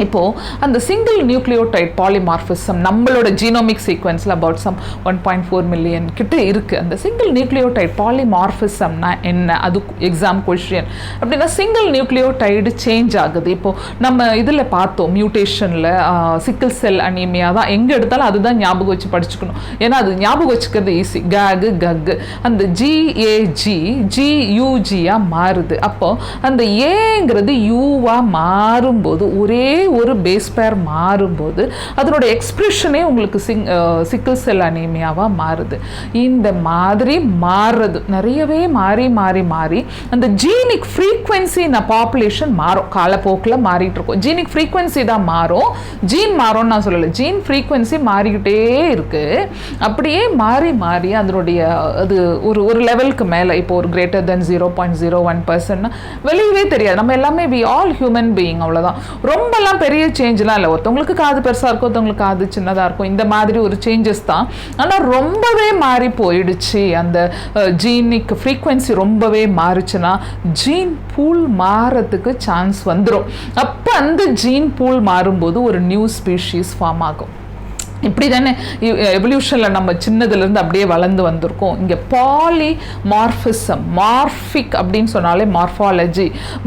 இப்போது அந்த சிங்கிள் நியூக்ளியோடைட் பாலிமார்பிசம் நம்மளோட ஜீனோமிக் சீக்வன்ஸில் அபவுட் சம் 1.4 மில்லியன் கிட்ட இருக்குது. அந்த சிங்கிள் நியூக்ளியோடைட் பாலிமார்பிசம்னா என்ன, அது எக்ஸாம் கொஸ்டின். அப்படின்னா சிங்கிள் நியூக்ளியோடைடு சேஞ்ச் ஆகுது. இப்போது நம்ம இதில் பார்த்தோம் மியூட்டேஷனில் சிக்கிள் செல் அனீமியா தான் எங்கே எடுத்தாலும் அதுதான் ஞாபகம் வச்சு படிச்சுக்கணும். ஏன்னா அது ஞாபகம் வச்சுக்கிறது ஈஸி. ககு ககு அந்த GUGயாக மாறுது. அப்போது அந்த ஏங்கிறது யூவாக மாறும்போது ஒரே ஒரு பேஸ் பேர் மாறும்போது அதனோட எக்ஸ்பிரஷனே உங்களுக்கு சிக்கிள் செல் அனீமியாவாக மாறுது. இந்த மாதிரி மாறுறது நிறையவே மாறி மாறி மாறி அந்த ஜீனிக் ஃப்ரீக்வன்சி இந்த பாப்புலேஷன் மாறும், காலப்போக்கில் மாறிட்டு இருக்கும். ஜீனிக் ஃப்ரீக்வன்சி தான் மாறும், ஜீன் மாறும்னு நான் சொல்லலை, ஜீன் ஃப்ரீக்வன்சி மாறிக்கிட்டே இருக்கு. அப்படியே மாறி மாறி அதனுடைய அது ஒரு லெவலுக்கு மேலே இப்போ ஒரு கிரேட்டர் தென் 0.01% வெளியவே தெரியாது. நம்ம எல்லாமே வி ஆல் ஹியூமன் பீயிங், அவ்வளோதான். ரொம்பலாம் பெரிய சேஞ்செலாம் இல்லை. ஒருத்தவங்களுக்கு காது பெருசாக இருக்கும், ஒருத்தவங்களுக்கு காது சின்னதாக இருக்கும், இந்த மாதிரி ஒரு சேஞ்சஸ் தான். ஆனால் ரொம்பவே மாறி போயிடுச்சு. அந்த ஜீனிக் ஃப்ரீக்வன்சி ரொம்பவே மாறுச்சுன்னா ஜீன் பூல் மாறத்துக்கு சான்ஸ் வந்துடும். அப்போ அந்த ஜீன் பூல் மாறும்போது ஒரு நியூ ஸ்பீஷீஸ் ஃபார்ம் ஆகும். இப்படி தானே எவல்யூஷனில் நம்ம சின்னதுலேருந்து அப்படியே வளர்ந்து வந்திருக்கோம். இங்கே பாலிமார்பிசம், மார்பிக் அப்படின்னு சொன்னாலே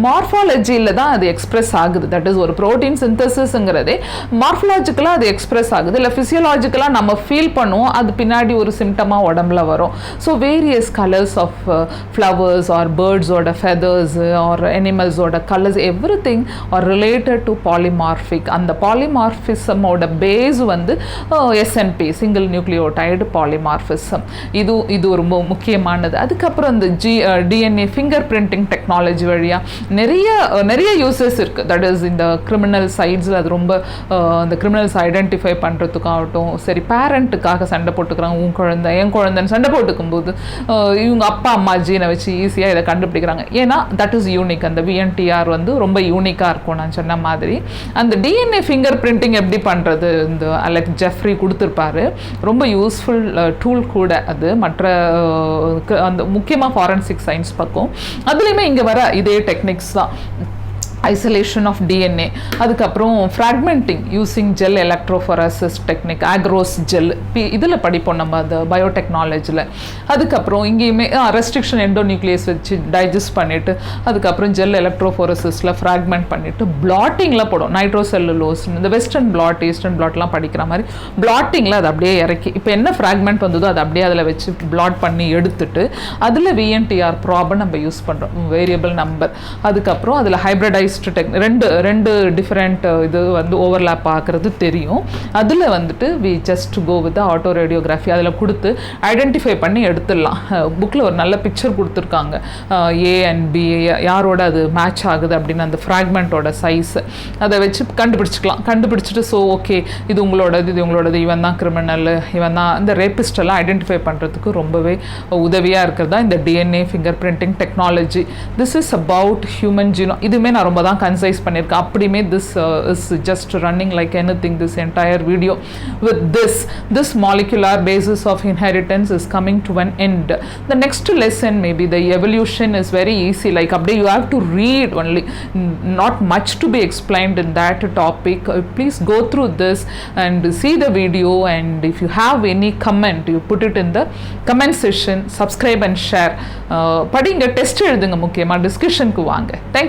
மார்ஃபாலஜியில் தான் அது எக்ஸ்பிரஸ் ஆகுது. தட் இஸ் ஒரு ப்ரோட்டீன் சிந்தசிஸ்ங்கிறதே மார்ஃபலாஜிக்கலாக அது எக்ஸ்பிரஸ் ஆகுது. இல்லை ஃபிசியலாஜிக்கலாக நம்ம ஃபீல் பண்ணுவோம், அது பின்னாடி ஒரு சிம்டமாக உடம்புல வரும். So various colours of flowers or பேர்ட்ஸோட ஃபெதர்ஸ் ஆர் அனிமல்ஸோட colours everything are related to polymorphic. அந்த பாலிமார்பிசமோட பேஸ் வந்து SNP சிங்கிள் நியூக்ளியோடைடு பாலிமார்பிசம். இது ரொம்ப முக்கியமானது. அதுக்கப்புறம் இந்த DNA ஃபிங்கர் பிரிண்டிங் டெக்னாலஜி வழியாக நிறைய யூசஸ் இருக்குது. தட் இஸ் இந்த கிரிமினல் சைட்ஸில் அது ரொம்ப இந்த கிரிமினல்ஸ் ஐடென்டிஃபை பண்ணுறதுக்காகட்டும், சரி பேரண்ட்டுக்காக சண்டை போட்டுக்கிறாங்க, உன் குழந்தை என் குழந்தைன்னு சண்டை போட்டுக்கும் போது இவங்க அப்பா அம்மா ஜீனை வச்சு ஈஸியாக இதை கண்டுபிடிக்கிறாங்க. ஏன்னா தட் இஸ் யூனிக். அந்த VNTR வந்து ரொம்ப யூனிக்காக இருக்கும். நான் சொன்ன மாதிரி அந்த DNA ஃபிங்கர் பிரிண்டிங் எப்படி பண்ணுறது இந்த அலெக்ஸ் ஜெஃப்ரி கொடுத்துருப்பாரு. ரொம்ப யூஸ்ஃபுல் டூல் கூட அது. மற்ற அந்த முக்கியமாக ஃபாரன்சிக் சயின்ஸ் பக்கம் அதுலேயுமே இங்கே வர இதே டெக்னிக்ஸ் தான். ஐசோலேஷன் ஆஃப் DNA, அதுக்கப்புறம் fragmenting using gel electrophoresis technique, agarose gel, இதில் படிப்போம் நம்ம அந்த பயோடெக்னாலஜியில். அதுக்கப்புறம் இங்கேயுமே ரெஸ்ட்ரிக்ஷன் எண்டோநியூக்ளியஸ் வச்சு டைஜஸ்ட் பண்ணிவிட்டு அதுக்கப்புறம் ஜெல் எலக்ட்ரோஃபோரசிஸில் ஃப்ராக்மெண்ட் பண்ணிவிட்டு பிளாட்டிங்கில் போடும். நைட்ரோசெல்லுலோஸ், இந்த வெஸ்டர்ன் பிளாட் ஈஸ்டர்ன் பிளாட்லாம் படிக்கிற மாதிரி பிளாட்டிங்கில் அதை அப்படியே இறக்கி இப்போ என்ன ஃப்ராக்மெண்ட் வந்ததோ அதை அப்படியே அதில் வச்சு பிளாட் பண்ணி எடுத்துட்டு அதில் VNTR ப்ராபை நம்ம யூஸ் பண்ணுறோம், வேரியபிள் நம்பர். அதுக்கப்புறம் அதில் ஹைப்ரிடைஸ் ரெண்டு டிஃப்ரெண்ட் இது வந்து ஓவர்லேப் ஆகிறது தெரியும். அதில் வந்துட்டு we just go with autoradiography அதில் கொடுத்து ஐடென்டிஃபை பண்ணி எடுத்துடலாம். புக்கில் ஒரு நல்ல பிக்சர் கொடுத்துருக்காங்க, A and B யாரோட அது மேட்ச் ஆகுது அப்படின்னு அந்த ஃப்ராக்மெண்ட்டோட சைஸ் அதை வச்சு கண்டுபிடிச்சிட்டு ஸோ ஓகே இது உங்களோடது இவன் தான் கிரிமினல், இவன் தான் இந்த ரேபிஸ்டெல்லாம் ஐடென்டிஃபை பண்ணுறதுக்கு ரொம்பவே உதவியாக இருக்கிறதா இந்த DNA finger printing technology. This is about human genome. இதுவுமே நான் ரொம்ப தான் கன்சைஸ் பண்ணியிருக்கேன். அப்படியுமே this is just running like anything. This entire video with this molecular basis of inheritance is coming to an end. The next lesson maybe the evolution is very easy, like அப்படியே you have to read only, not much to be explained in that topic. Please go through this and see the video, and if you have any comment you put it in the comment section. Subscribe and share. படிங்க, test எழுதுங்க, முக்கியமாக டிஸ்கஷனுக்கு வாங்க. Thank you.